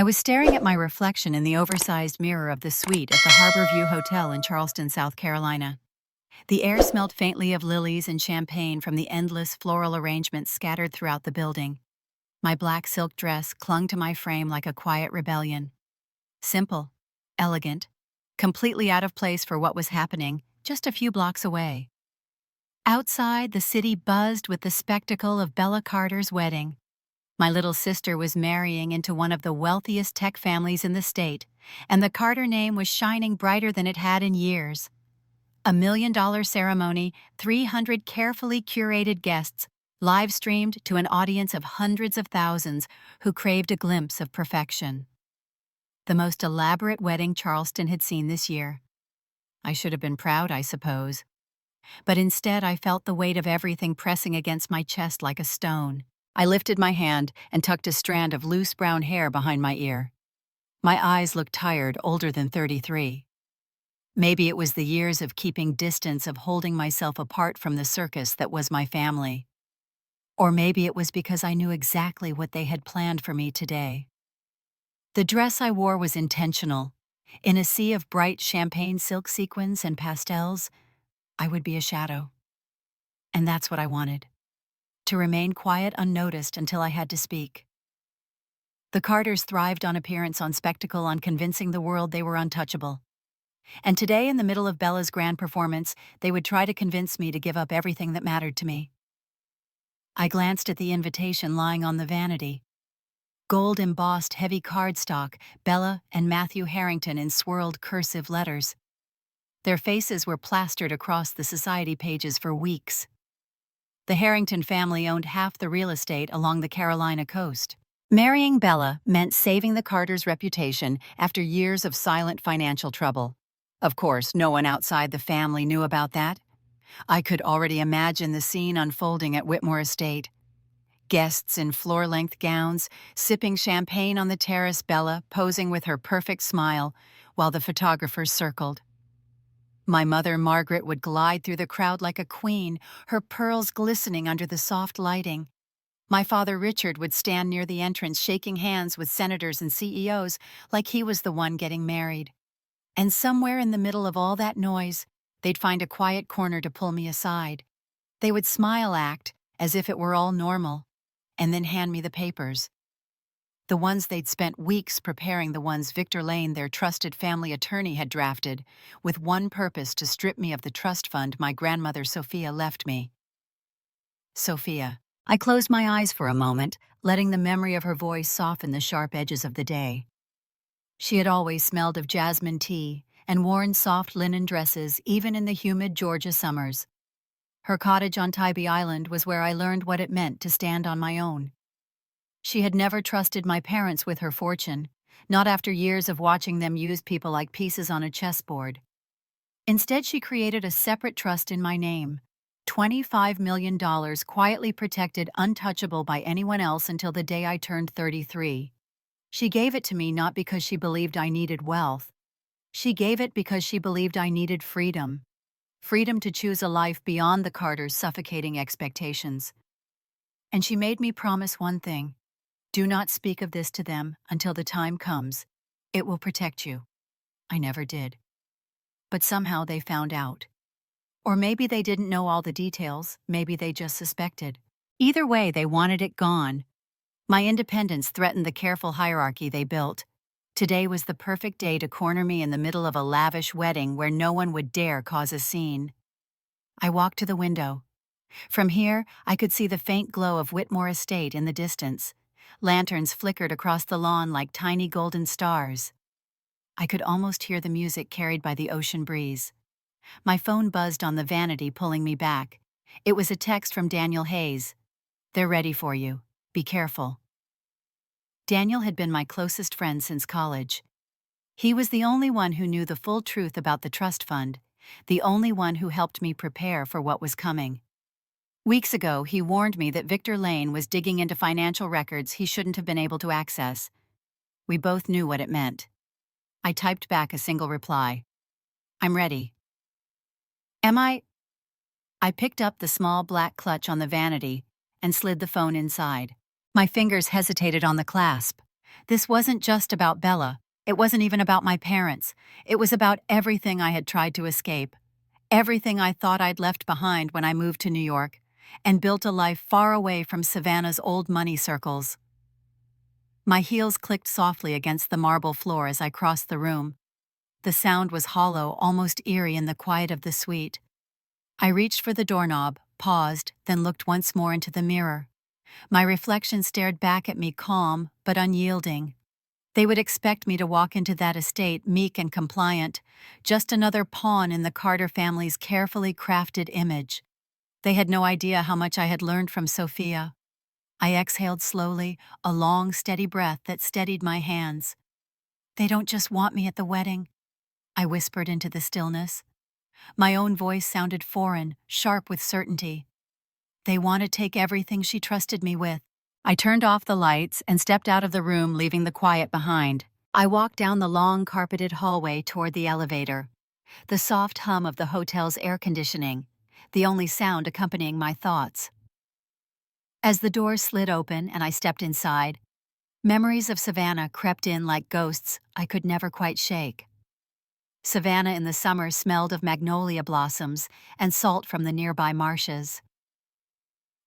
I was staring at my reflection in the oversized mirror of the suite at the Harbor View Hotel in Charleston, South Carolina. The air smelled faintly of lilies and champagne from the endless floral arrangements scattered throughout the building. My black silk dress clung to my frame like a quiet rebellion. Simple, elegant, completely out of place for what was happening just a few blocks away. Outside, the city buzzed with the spectacle of Bella Carter's wedding. My little sister was marrying into one of the wealthiest tech families in the state, and the Carter name was shining brighter than it had in years. $1 million ceremony, 300 carefully curated guests, live-streamed to an audience of hundreds of thousands who craved a glimpse of perfection. The most elaborate wedding Charleston had seen this year. I should have been proud, I suppose. But instead I felt the weight of everything pressing against my chest like a stone. I lifted my hand and tucked a strand of loose brown hair behind my ear. My eyes looked tired, older than 33. Maybe it was the years of keeping distance, of holding myself apart from the circus that was my family. Or maybe it was because I knew exactly what they had planned for me today. The dress I wore was intentional. In a sea of bright champagne silk sequins and pastels, I would be a shadow. And that's what I wanted. To remain quiet, unnoticed until I had to speak. The Carters thrived on appearance, on spectacle, on convincing the world they were untouchable. And today, in the middle of Bella's grand performance, they would try to convince me to give up everything that mattered to me. I glanced at the invitation lying on the vanity. Gold-embossed heavy cardstock, Bella and Matthew Harrington in swirled cursive letters. Their faces were plastered across the society pages for weeks. The Harrington family owned half the real estate along the Carolina coast. Marrying Bella meant saving the Carters' reputation after years of silent financial trouble. Of course, no one outside the family knew about that. I could already imagine the scene unfolding at Whitmore Estate. Guests in floor-length gowns, sipping champagne on the terrace, Bella posing with her perfect smile, while the photographers circled. My mother, Margaret, would glide through the crowd like a queen, her pearls glistening under the soft lighting. My father, Richard, would stand near the entrance, shaking hands with senators and CEOs like he was the one getting married. And somewhere in the middle of all that noise, they'd find a quiet corner to pull me aside. They would smile, act as if it were all normal, and then hand me the papers. The ones they'd spent weeks preparing, the ones Victor Lane, their trusted family attorney, had drafted, with one purpose: to strip me of the trust fund my grandmother Sophia left me. Sophia. I closed my eyes for a moment, letting the memory of her voice soften the sharp edges of the day. She had always smelled of jasmine tea and worn soft linen dresses even in the humid Georgia summers. Her cottage on Tybee Island was where I learned what it meant to stand on my own. She had never trusted my parents with her fortune, not after years of watching them use people like pieces on a chessboard. Instead, she created a separate trust in my name, $25 million quietly protected, untouchable by anyone else until the day I turned 33. She gave it to me not because she believed I needed wealth. She gave it because she believed I needed freedom. Freedom to choose a life beyond the Carters' suffocating expectations. And she made me promise one thing. Do not speak of this to them until the time comes. It will protect you. I never did. But somehow they found out. Or maybe they didn't know all the details, maybe they just suspected. Either way, they wanted it gone. My independence threatened the careful hierarchy they built. Today was the perfect day to corner me in the middle of a lavish wedding where no one would dare cause a scene. I walked to the window. From here, I could see the faint glow of Whitmore Estate in the distance. Lanterns flickered across the lawn like tiny golden stars. I could almost hear the music carried by the ocean breeze. My phone buzzed on the vanity, pulling me back. It was a text from Daniel Hayes. "They're ready for you. Be careful." Daniel had been my closest friend since college. He was the only one who knew the full truth about the trust fund, the only one who helped me prepare for what was coming. Weeks ago, he warned me that Victor Lane was digging into financial records he shouldn't have been able to access. We both knew what it meant. I typed back a single reply. "I'm ready." "Am I?" I picked up the small black clutch on the vanity and slid the phone inside. My fingers hesitated on the clasp. This wasn't just about Bella. It wasn't even about my parents. It was about everything I had tried to escape. Everything I thought I'd left behind when I moved to New York and built a life far away from Savannah's old money circles. My heels clicked softly against the marble floor as I crossed the room. The sound was hollow, almost eerie in the quiet of the suite. I reached for the doorknob, paused, then looked once more into the mirror. My reflection stared back at me, calm but unyielding. They would expect me to walk into that estate meek and compliant, just another pawn in the Carter family's carefully crafted image. They had no idea how much I had learned from Sophia. I exhaled slowly, a long, steady breath that steadied my hands. "They don't just want me at the wedding," I whispered into the stillness. My own voice sounded foreign, sharp with certainty. "They want to take everything she trusted me with." I turned off the lights and stepped out of the room, leaving the quiet behind. I walked down the long, carpeted hallway toward the elevator. The soft hum of the hotel's air conditioning, the only sound accompanying my thoughts. As the door slid open and I stepped inside, memories of Savannah crept in like ghosts I could never quite shake. Savannah in the summer smelled of magnolia blossoms and salt from the nearby marshes.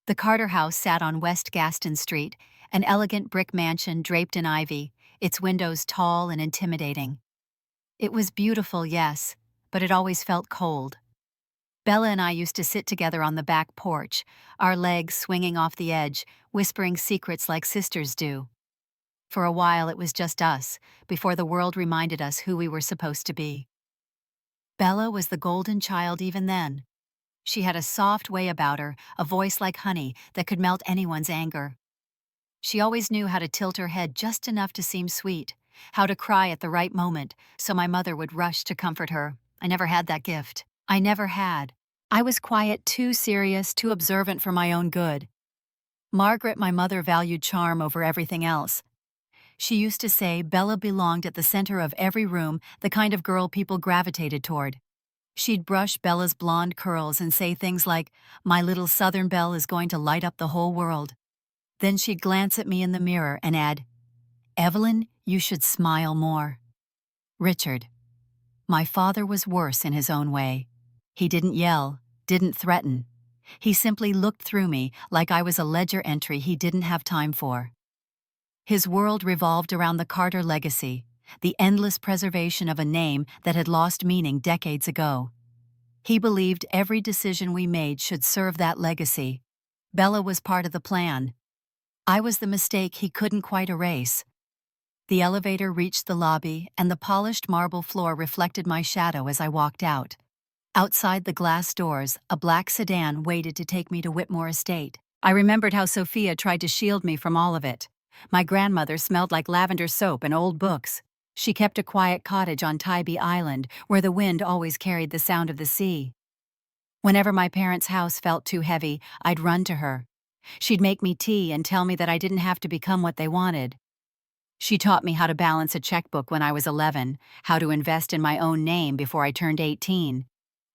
The Carter house sat on West Gaston Street, an elegant brick mansion draped in ivy, its windows tall and intimidating. It was beautiful, yes, but it always felt cold. Bella and I used to sit together on the back porch, our legs swinging off the edge, whispering secrets like sisters do. For a while it was just us, before the world reminded us who we were supposed to be. Bella was the golden child even then. She had a soft way about her, a voice like honey that could melt anyone's anger. She always knew how to tilt her head just enough to seem sweet, how to cry at the right moment, so my mother would rush to comfort her. I never had that gift. I never had. I was quiet, too serious, too observant for my own good. Margaret, my mother, valued charm over everything else. She used to say Bella belonged at the center of every room, the kind of girl people gravitated toward. She'd brush Bella's blonde curls and say things like, "My little Southern belle is going to light up the whole world." Then she'd glance at me in the mirror and add, "Evelyn, you should smile more." Richard. My father was worse in his own way. He didn't yell, didn't threaten. He simply looked through me like I was a ledger entry he didn't have time for. His world revolved around the Carter legacy, the endless preservation of a name that had lost meaning decades ago. He believed every decision we made should serve that legacy. Bella was part of the plan. I was the mistake he couldn't quite erase. The elevator reached the lobby, and the polished marble floor reflected my shadow as I walked out. Outside the glass doors, a black sedan waited to take me to Whitmore Estate. I remembered how Sophia tried to shield me from all of it. My grandmother smelled like lavender soap and old books. She kept a quiet cottage on Tybee Island, where the wind always carried the sound of the sea. Whenever my parents' house felt too heavy, I'd run to her. She'd make me tea and tell me that I didn't have to become what they wanted. She taught me how to balance a checkbook when I was 11, how to invest in my own name before I turned 18,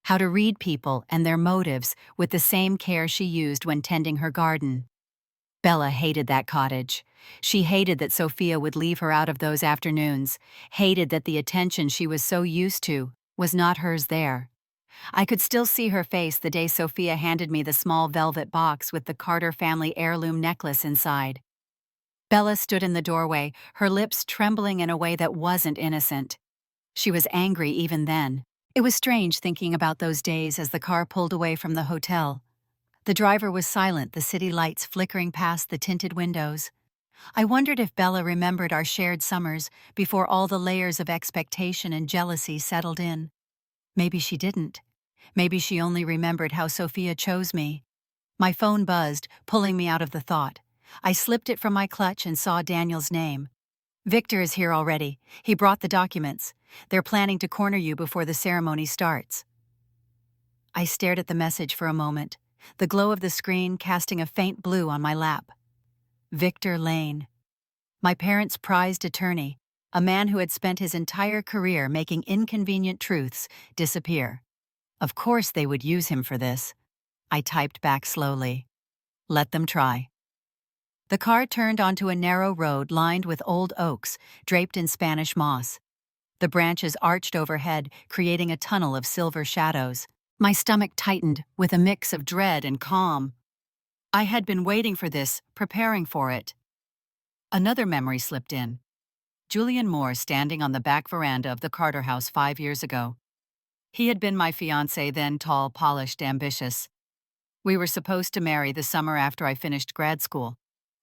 how to read people and their motives with the same care she used when tending her garden. Bella hated that cottage. She hated that Sophia would leave her out of those afternoons, hated that the attention she was so used to was not hers there. I could still see her face the day Sophia handed me the small velvet box with the Carter family heirloom necklace inside. Bella stood in the doorway, her lips trembling in a way that wasn't innocent. She was angry even then. It was strange thinking about those days as the car pulled away from the hotel. The driver was silent, the city lights flickering past the tinted windows. I wondered if Bella remembered our shared summers before all the layers of expectation and jealousy settled in. Maybe she didn't. Maybe she only remembered how Sophia chose me. My phone buzzed, pulling me out of the thought. I slipped it from my clutch and saw Daniel's name. "Victor is here already. He brought the documents. They're planning to corner you before the ceremony starts." I stared at the message for a moment, the glow of the screen casting a faint blue on my lap. Victor Lane. My parents' prized attorney, a man who had spent his entire career making inconvenient truths disappear. Of course they would use him for this. I typed back slowly. Let them try. The car turned onto a narrow road lined with old oaks, draped in Spanish moss. The branches arched overhead, creating a tunnel of silver shadows. My stomach tightened with a mix of dread and calm. I had been waiting for this, preparing for it. Another memory slipped in. Julian Moore standing on the back veranda of the Carter house 5 years ago. He had been my fiancé then, tall, polished, ambitious. We were supposed to marry the summer after I finished grad school.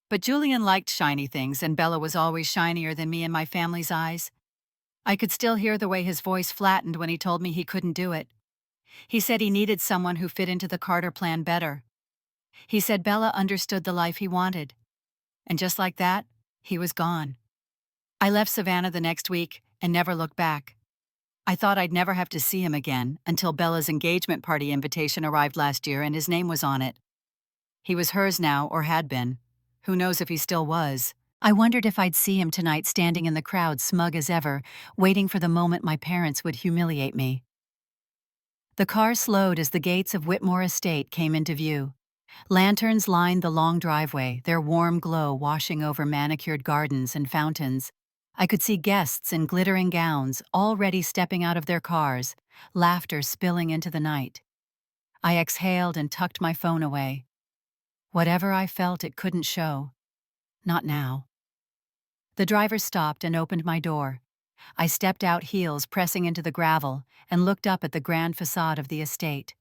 But Julian liked shiny things, and Bella was always shinier than me in my family's eyes. I could still hear the way his voice flattened when he told me he couldn't do it. He said he needed someone who fit into the Carter plan better. He said Bella understood the life he wanted. And just like that, he was gone. I left Savannah the next week and never looked back. I thought I'd never have to see him again until Bella's engagement party invitation arrived last year and his name was on it. He was hers now, or had been. Who knows if he still was. I wondered if I'd see him tonight standing in the crowd, smug as ever, waiting for the moment my parents would humiliate me. The car slowed as the gates of Whitmore Estate came into view. Lanterns lined the long driveway, their warm glow washing over manicured gardens and fountains. I could see guests in glittering gowns already stepping out of their cars, laughter spilling into the night. I exhaled and tucked my phone away. Whatever I felt, it couldn't show. Not now. The driver stopped and opened my door. I stepped out, heels pressing into the gravel, and looked up at the grand facade of the estate.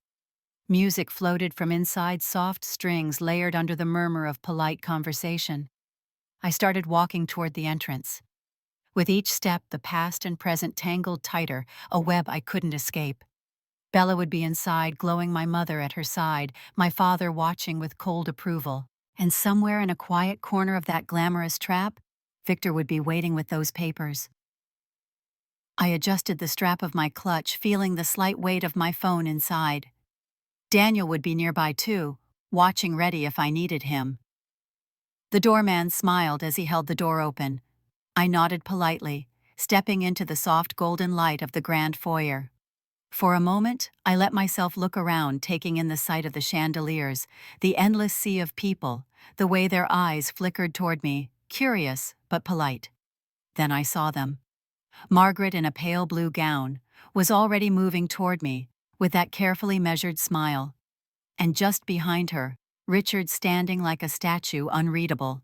Music floated from inside, soft strings layered under the murmur of polite conversation. I started walking toward the entrance. With each step, the past and present tangled tighter, a web I couldn't escape. Bella would be inside, glowing, my mother at her side, my father watching with cold approval. And somewhere in a quiet corner of that glamorous trap, Victor would be waiting with those papers. I adjusted the strap of my clutch, feeling the slight weight of my phone inside. Daniel would be nearby too, watching, ready if I needed him. The doorman smiled as he held the door open. I nodded politely, stepping into the soft golden light of the grand foyer. For a moment, I let myself look around, taking in the sight of the chandeliers, the endless sea of people, the way their eyes flickered toward me, curious but polite. Then I saw them. Margaret, in a pale blue gown, was already moving toward me, with that carefully measured smile. And just behind her, Richard standing like a statue, unreadable.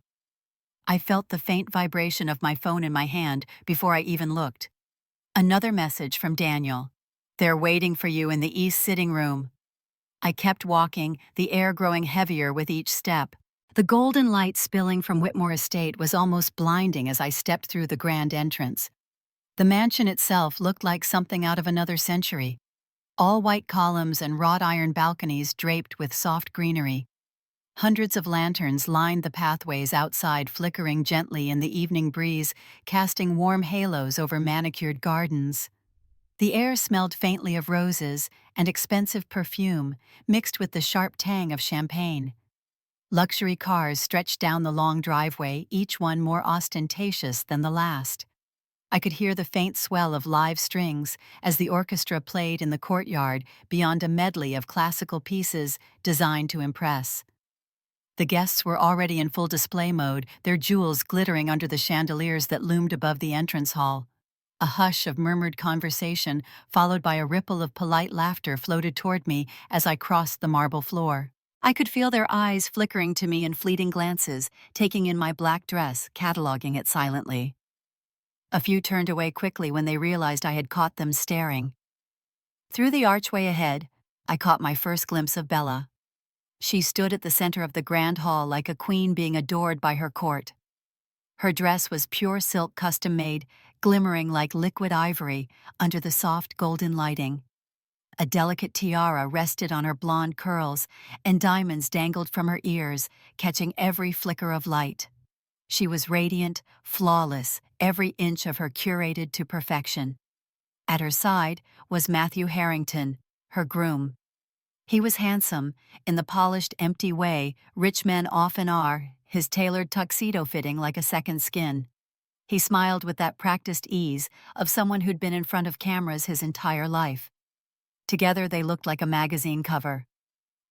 I felt the faint vibration of my phone in my hand before I even looked. Another message from Daniel. "They're waiting for you in the east sitting room." I kept walking, the air growing heavier with each step. The golden light spilling from Whitmore Estate was almost blinding as I stepped through the grand entrance. The mansion itself looked like something out of another century. All white columns and wrought iron balconies draped with soft greenery. Hundreds of lanterns lined the pathways outside, flickering gently in the evening breeze, casting warm halos over manicured gardens. The air smelled faintly of roses and expensive perfume, mixed with the sharp tang of champagne. Luxury cars stretched down the long driveway, each one more ostentatious than the last. I could hear the faint swell of live strings as the orchestra played in the courtyard beyond a medley of classical pieces designed to impress. The guests were already in full display mode, their jewels glittering under the chandeliers that loomed above the entrance hall. A hush of murmured conversation, followed by a ripple of polite laughter, floated toward me as I crossed the marble floor. I could feel their eyes flickering to me in fleeting glances, taking in my black dress, cataloging it silently. A few turned away quickly when they realized I had caught them staring. Through the archway ahead, I caught my first glimpse of Bella. She stood at the center of the grand hall like a queen being adored by her court. Her dress was pure silk, custom-made, glimmering like liquid ivory under the soft golden lighting. A delicate tiara rested on her blonde curls, and diamonds dangled from her ears, catching every flicker of light. She was radiant, flawless, every inch of her curated to perfection. At her side was Matthew Harrington, her groom. He was handsome, in the polished, empty way rich men often are, his tailored tuxedo fitting like a second skin. He smiled with that practiced ease of someone who'd been in front of cameras his entire life. Together they looked like a magazine cover.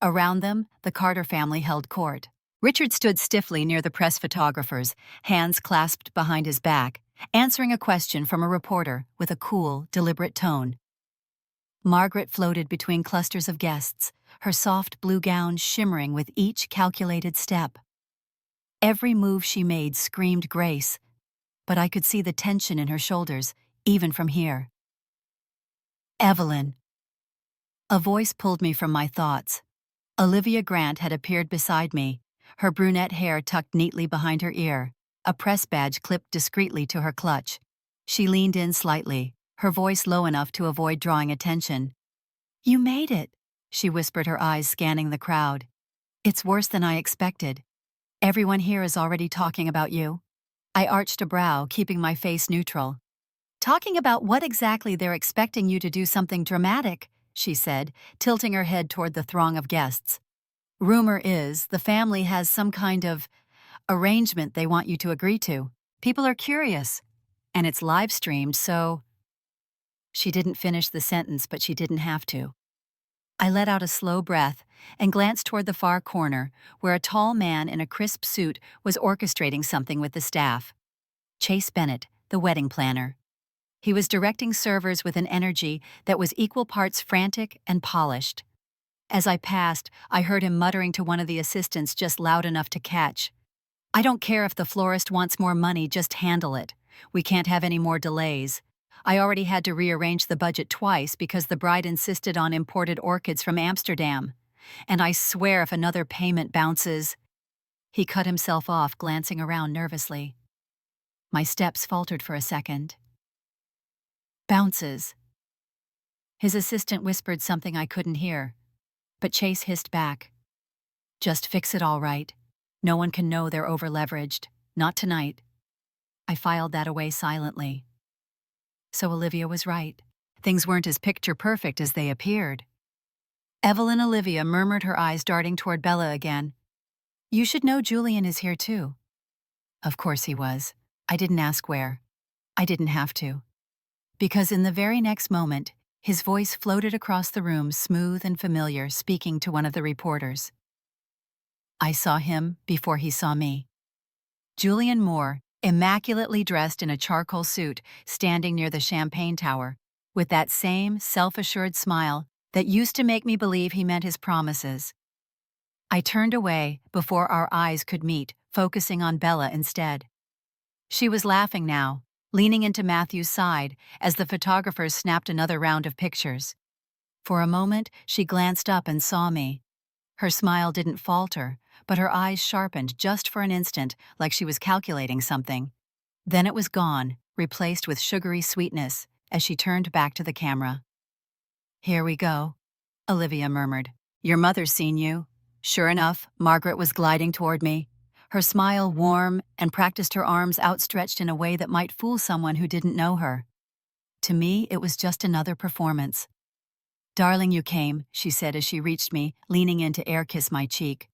Around them, the Carter family held court. Richard stood stiffly near the press photographers, hands clasped behind his back, answering a question from a reporter with a cool, deliberate tone. Margaret floated between clusters of guests, her soft blue gown shimmering with each calculated step. Every move she made screamed grace, but I could see the tension in her shoulders, even from here. Evelyn. A voice pulled me from my thoughts. Olivia Grant had appeared beside me, her brunette hair tucked neatly behind her ear, a press badge clipped discreetly to her clutch. She leaned in slightly, her voice low enough to avoid drawing attention. "You made it," she whispered, her eyes scanning the crowd. "It's worse than I expected. Everyone here is already talking about you." I arched a brow, keeping my face neutral. "Talking about what exactly? They're expecting you to do something dramatic," she said, tilting her head toward the throng of guests. "Rumor is the family has some kind of arrangement they want you to agree to. People are curious, and it's live-streamed, so—" She didn't finish the sentence, but she didn't have to. I let out a slow breath and glanced toward the far corner, where a tall man in a crisp suit was orchestrating something with the staff. Chase Bennett, the wedding planner. He was directing servers with an energy that was equal parts frantic and polished. As I passed, I heard him muttering to one of the assistants just loud enough to catch. "I don't care if the florist wants more money, just handle it. We can't have any more delays. I already had to rearrange the budget twice because the bride insisted on imported orchids from Amsterdam. And I swear if another payment bounces—" He cut himself off, glancing around nervously. My steps faltered for a second. "Bounces." His assistant whispered something I couldn't hear, but Chase hissed back. "Just fix it all right. No one can know they're over-leveraged. Not tonight." I filed that away silently. So Olivia was right. Things weren't as picture-perfect as they appeared. Evelyn Olivia murmured, her eyes darting toward Bella again. "You should know Julian is here too." Of course he was. I didn't ask where. I didn't have to. Because in the very next moment, his voice floated across the room, smooth and familiar, speaking to one of the reporters. I saw him before he saw me. Julian Moore, immaculately dressed in a charcoal suit, standing near the champagne tower, with that same self-assured smile that used to make me believe he meant his promises. I turned away before our eyes could meet, focusing on Bella instead. She was laughing now, leaning into Matthew's side as the photographers snapped another round of pictures. For a moment, she glanced up and saw me. Her smile didn't falter, but her eyes sharpened just for an instant, like she was calculating something. Then it was gone, replaced with sugary sweetness, as she turned back to the camera. "Here we go," Olivia murmured. "Your mother's seen you." Sure enough, Margaret was gliding toward me, her smile warm, and practiced her arms outstretched in a way that might fool someone who didn't know her. To me, it was just another performance. "Darling, you came," she said as she reached me, leaning in to air-kiss my cheek.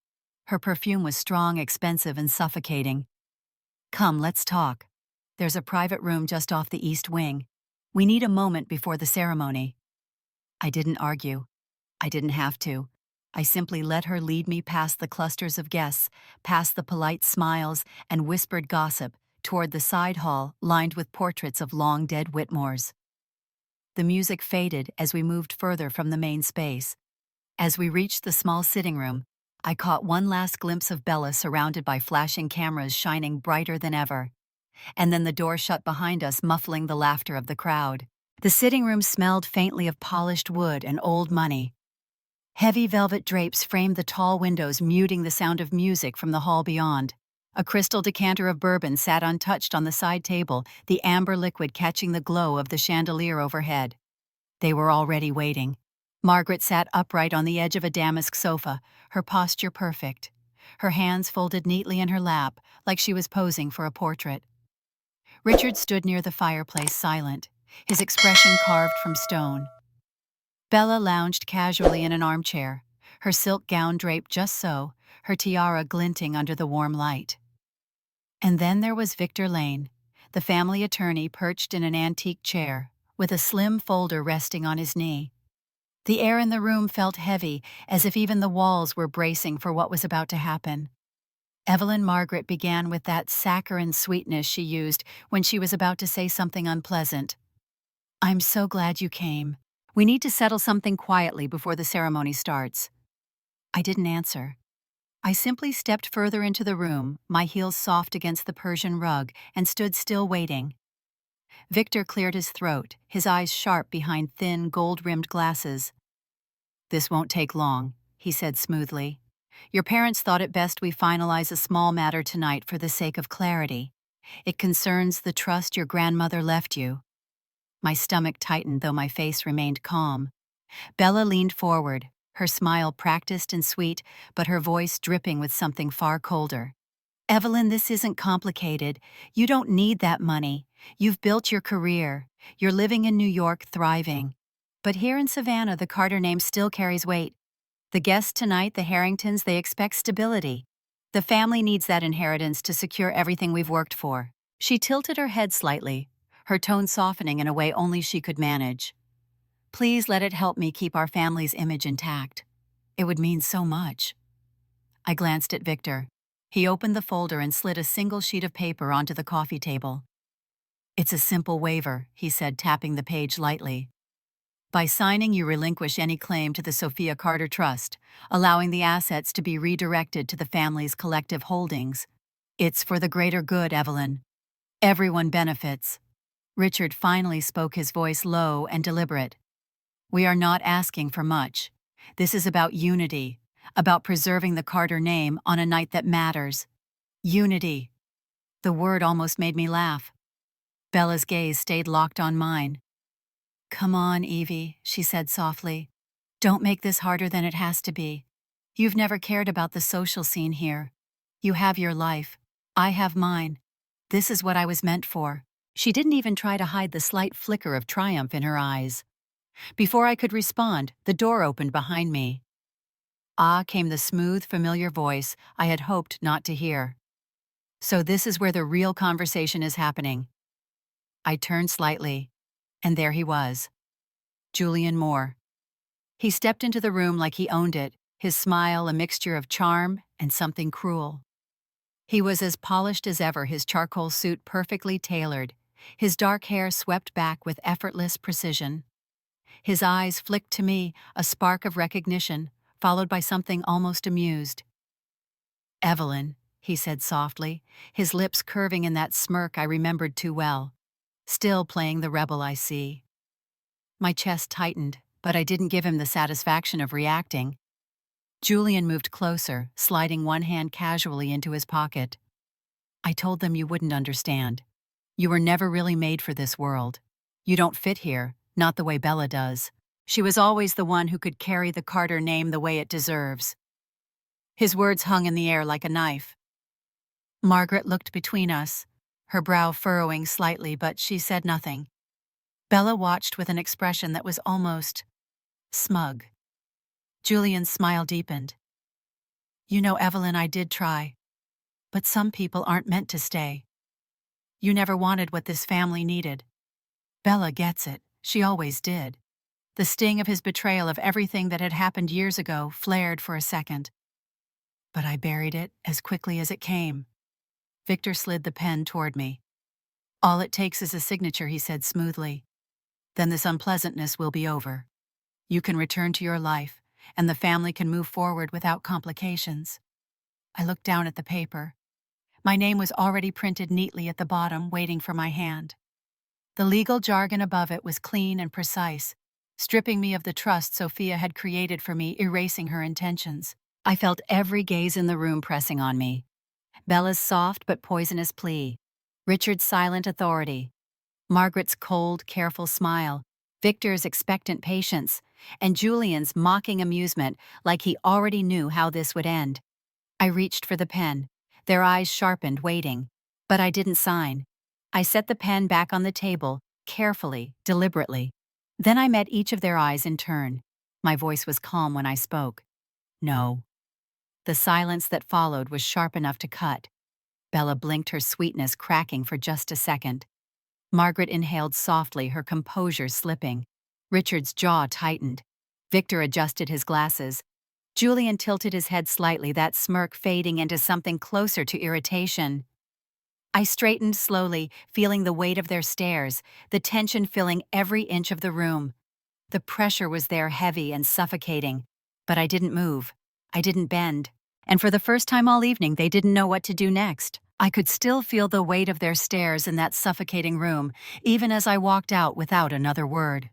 Her perfume was strong, expensive, and suffocating. "Come, let's talk. There's a private room just off the east wing. We need a moment before the ceremony." I didn't argue. I didn't have to. I simply let her lead me past the clusters of guests, past the polite smiles and whispered gossip, toward the side hall lined with portraits of long-dead Whitmores. The music faded as we moved further from the main space. As we reached the small sitting room, I caught one last glimpse of Bella surrounded by flashing cameras shining brighter than ever. And then the door shut behind us, muffling the laughter of the crowd. The sitting room smelled faintly of polished wood and old money. Heavy velvet drapes framed the tall windows, muting the sound of music from the hall beyond. A crystal decanter of bourbon sat untouched on the side table, the amber liquid catching the glow of the chandelier overhead. They were already waiting. Margaret sat upright on the edge of a damask sofa, her posture perfect. Her hands folded neatly in her lap, like she was posing for a portrait. Richard stood near the fireplace, silent, his expression carved from stone. Bella lounged casually in an armchair, her silk gown draped just so, her tiara glinting under the warm light. And then there was Victor Lane, the family attorney perched in an antique chair, with a slim folder resting on his knee. The air in the room felt heavy, as if even the walls were bracing for what was about to happen. Evelyn Margaret began with that saccharine sweetness she used when she was about to say something unpleasant. "I'm so glad you came. We need to settle something quietly before the ceremony starts." I didn't answer. I simply stepped further into the room, my heels soft against the Persian rug, and stood still waiting. Victor cleared his throat, his eyes sharp behind thin, gold-rimmed glasses. "This won't take long," he said smoothly. "Your parents thought it best we finalize a small matter tonight for the sake of clarity. It concerns the trust your grandmother left you." My stomach tightened, though my face remained calm. Bella leaned forward, her smile practiced and sweet, but her voice dripping with something far colder. "Evelyn, this isn't complicated. You don't need that money. You've built your career. You're living in New York, thriving. But here in Savannah, the Carter name still carries weight. The guests tonight, the Harringtons, they expect stability. The family needs that inheritance to secure everything we've worked for." She tilted her head slightly, her tone softening in a way only she could manage. "Please let it help me keep our family's image intact. It would mean so much." I glanced at Victor. He opened the folder and slid a single sheet of paper onto the coffee table. "It's a simple waiver," he said, tapping the page lightly. "By signing, you relinquish any claim to the Sophia Carter Trust, allowing the assets to be redirected to the family's collective holdings. It's for the greater good, Evelyn. Everyone benefits." Richard finally spoke, his voice low and deliberate. "We are not asking for much. This is about unity, about preserving the Carter name on a night that matters. Unity." The word almost made me laugh. Bella's gaze stayed locked on mine. "Come on, Evie," she said softly. "Don't make this harder than it has to be. You've never cared about the social scene here. You have your life. I have mine. This is what I was meant for." She didn't even try to hide the slight flicker of triumph in her eyes. Before I could respond, the door opened behind me. "Ah," came the smooth, familiar voice I had hoped not to hear. "So this is where the real conversation is happening." I turned slightly, and there he was. Julian Moore. He stepped into the room like he owned it, his smile a mixture of charm and something cruel. He was as polished as ever, his charcoal suit perfectly tailored, his dark hair swept back with effortless precision. His eyes flicked to me, a spark of recognition, followed by something almost amused. "Evelyn," he said softly, his lips curving in that smirk I remembered too well. "Still playing the rebel, I see." My chest tightened, but I didn't give him the satisfaction of reacting. Julian moved closer, sliding one hand casually into his pocket. "I told them you wouldn't understand. You were never really made for this world. You don't fit here, not the way Bella does. She was always the one who could carry the Carter name the way it deserves." His words hung in the air like a knife. Margaret looked between us, her brow furrowing slightly, but she said nothing. Bella watched with an expression that was almost smug. Julian's smile deepened. "You know, Evelyn, I did try. But some people aren't meant to stay. You never wanted what this family needed. Bella gets it. She always did." The sting of his betrayal of everything that had happened years ago flared for a second. But I buried it as quickly as it came. Victor slid the pen toward me. "All it takes is a signature," he said smoothly. "Then this unpleasantness will be over. You can return to your life, and the family can move forward without complications." I looked down at the paper. My name was already printed neatly at the bottom, waiting for my hand. The legal jargon above it was clean and precise, stripping me of the trust Sophia had created for me, erasing her intentions. I felt every gaze in the room pressing on me. Bella's soft but poisonous plea, Richard's silent authority, Margaret's cold, careful smile, Victor's expectant patience, and Julian's mocking amusement like he already knew how this would end. I reached for the pen, their eyes sharpened, waiting. But I didn't sign. I set the pen back on the table, carefully, deliberately. Then I met each of their eyes in turn. My voice was calm when I spoke. "No." The silence that followed was sharp enough to cut. Bella blinked, her sweetness cracking for just a second. Margaret inhaled softly, her composure slipping. Richard's jaw tightened. Victor adjusted his glasses. Julian tilted his head slightly, that smirk fading into something closer to irritation. I straightened slowly, feeling the weight of their stares, the tension filling every inch of the room. The pressure was there, heavy and suffocating. But I didn't move. I didn't bend. And for the first time all evening, they didn't know what to do next. I could still feel the weight of their stares in that suffocating room, even as I walked out without another word.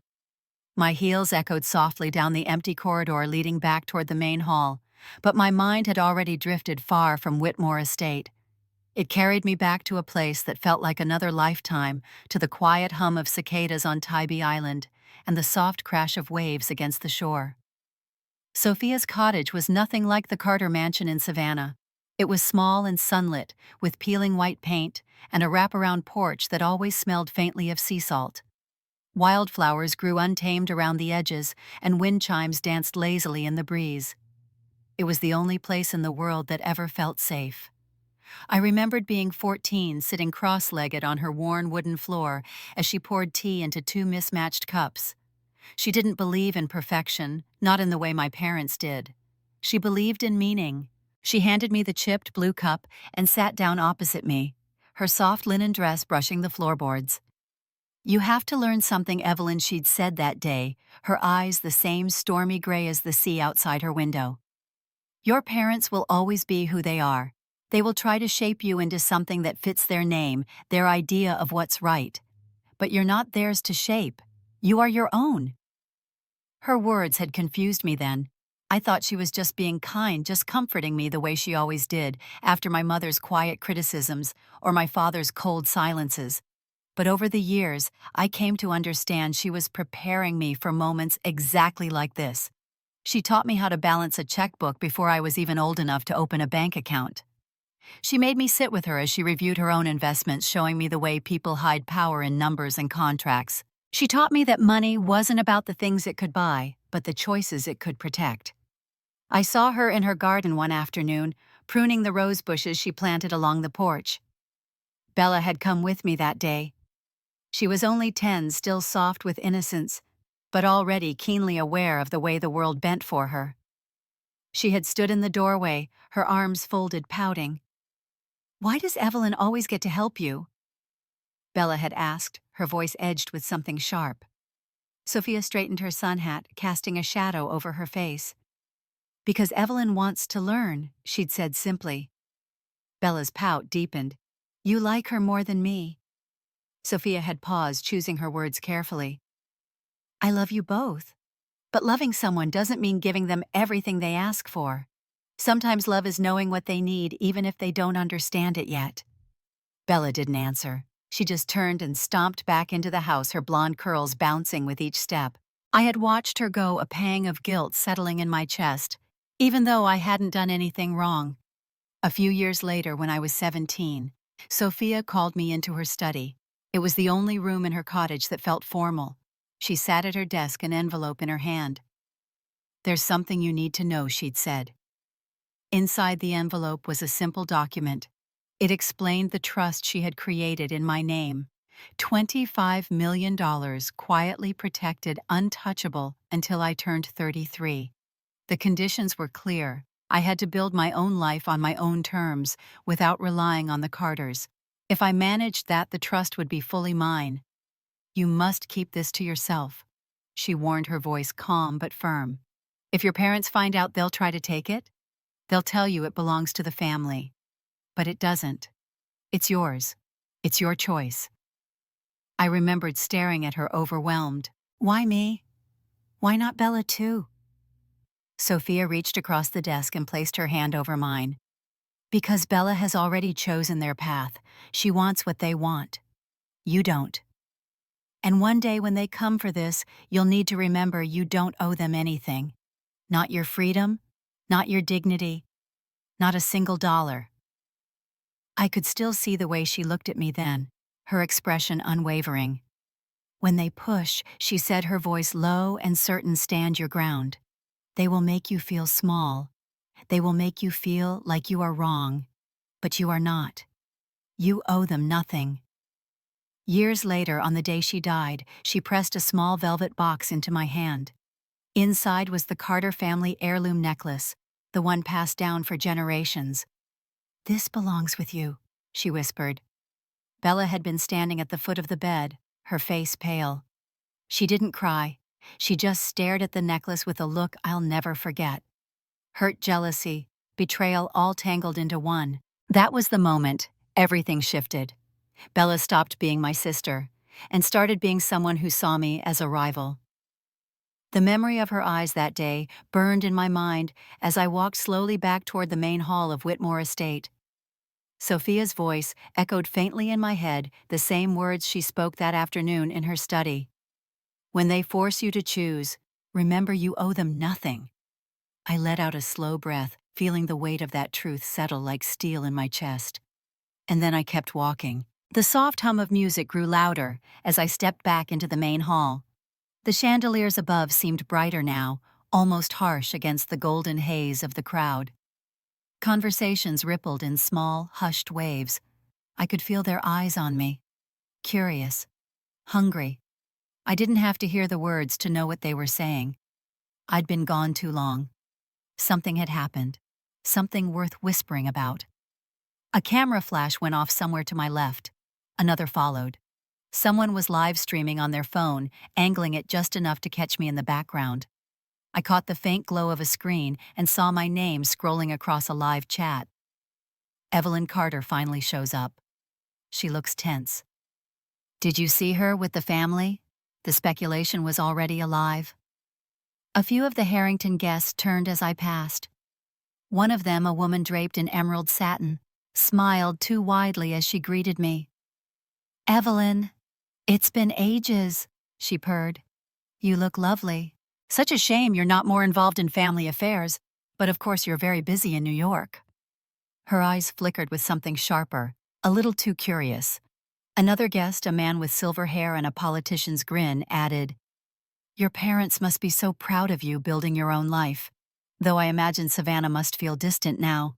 My heels echoed softly down the empty corridor leading back toward the main hall, but my mind had already drifted far from Whitmore Estate. It carried me back to a place that felt like another lifetime, to the quiet hum of cicadas on Tybee Island and the soft crash of waves against the shore. Sophia's cottage was nothing like the Carter mansion in Savannah. It was small and sunlit, with peeling white paint and a wraparound porch that always smelled faintly of sea salt. Wildflowers grew untamed around the edges, and wind chimes danced lazily in the breeze. It was the only place in the world that ever felt safe. I remembered being 14, sitting cross-legged on her worn wooden floor as she poured tea into two mismatched cups. She didn't believe in perfection, not in the way my parents did. She believed in meaning. She handed me the chipped blue cup and sat down opposite me, her soft linen dress brushing the floorboards. "You have to learn something, Evelyn," she'd said that day, her eyes the same stormy gray as the sea outside her window. "Your parents will always be who they are. They will try to shape you into something that fits their name, their idea of what's right. But you're not theirs to shape. You are your own." Her words had confused me then. I thought she was just being kind, just comforting me the way she always did, after my mother's quiet criticisms or my father's cold silences. But over the years, I came to understand she was preparing me for moments exactly like this. She taught me how to balance a checkbook before I was even old enough to open a bank account. She made me sit with her as she reviewed her own investments, showing me the way people hide power in numbers and contracts. She taught me that money wasn't about the things it could buy, but the choices it could protect. I saw her in her garden one afternoon, pruning the rose bushes she planted along the porch. Bella had come with me that day. She was only 10, still soft with innocence, but already keenly aware of the way the world bent for her. She had stood in the doorway, her arms folded, pouting. "Why does Evelyn always get to help you?" Bella had asked, her voice edged with something sharp. Sophia straightened her sun hat, casting a shadow over her face. "Because Evelyn wants to learn," she'd said simply. Bella's pout deepened. "You like her more than me." Sophia had paused, choosing her words carefully. "I love you both. But loving someone doesn't mean giving them everything they ask for. Sometimes love is knowing what they need even if they don't understand it yet." Bella didn't answer. She just turned and stomped back into the house, her blonde curls bouncing with each step. I had watched her go, a pang of guilt settling in my chest, even though I hadn't done anything wrong. A few years later, when I was 17, Sophia called me into her study. It was the only room in her cottage that felt formal. She sat at her desk, an envelope in her hand. "There's something you need to know," she'd said. Inside the envelope was a simple document. It explained the trust she had created in my name. $25 million, quietly protected, untouchable, until I turned 33. The conditions were clear. I had to build my own life on my own terms, without relying on the Carters. If I managed that, the trust would be fully mine. "You must keep this to yourself," she warned, her voice calm but firm. "If your parents find out, they'll try to take it. They'll tell you it belongs to the family. But it doesn't. It's yours. It's your choice." I remembered staring at her, overwhelmed. "Why me? Why not Bella too?" Sophia reached across the desk and placed her hand over mine. "Because Bella has already chosen their path. She wants what they want. You don't. And one day when they come for this, you'll need to remember you don't owe them anything. Not your freedom, not your dignity, not a single dollar." I could still see the way she looked at me then, her expression unwavering. "When they push," she said, her voice low and certain, "stand your ground. They will make you feel small. They will make you feel like you are wrong. But you are not. You owe them nothing." Years later, on the day she died, she pressed a small velvet box into my hand. Inside was the Carter family heirloom necklace, the one passed down for generations. "This belongs with you," she whispered. Bella had been standing at the foot of the bed, her face pale. She didn't cry. She just stared at the necklace with a look I'll never forget. Hurt, jealousy, betrayal all tangled into one. That was the moment everything shifted. Bella stopped being my sister and started being someone who saw me as a rival. The memory of her eyes that day burned in my mind as I walked slowly back toward the main hall of Whitmore Estate. Sophia's voice echoed faintly in my head, the same words she spoke that afternoon in her study. "When they force you to choose, remember you owe them nothing." I let out a slow breath, feeling the weight of that truth settle like steel in my chest. And then I kept walking. The soft hum of music grew louder as I stepped back into the main hall. The chandeliers above seemed brighter now, almost harsh against the golden haze of the crowd. Conversations rippled in small, hushed waves. I could feel their eyes on me. Curious. Hungry. I didn't have to hear the words to know what they were saying. I'd been gone too long. Something had happened. Something worth whispering about. A camera flash went off somewhere to my left. Another followed. Someone was live streaming on their phone, angling it just enough to catch me in the background. I caught the faint glow of a screen and saw my name scrolling across a live chat. Evelyn Carter finally shows up. She looks tense. "Did you see her with the family?" The speculation was already alive. A few of the Harrington guests turned as I passed. One of them, a woman draped in emerald satin, smiled too widely as she greeted me. "Evelyn, it's been ages," she purred. "You look lovely. Such a shame you're not more involved in family affairs, but of course you're very busy in New York." Her eyes flickered with something sharper, a little too curious. Another guest, a man with silver hair and a politician's grin, added, "Your parents must be so proud of you building your own life, though I imagine Savannah must feel distant now."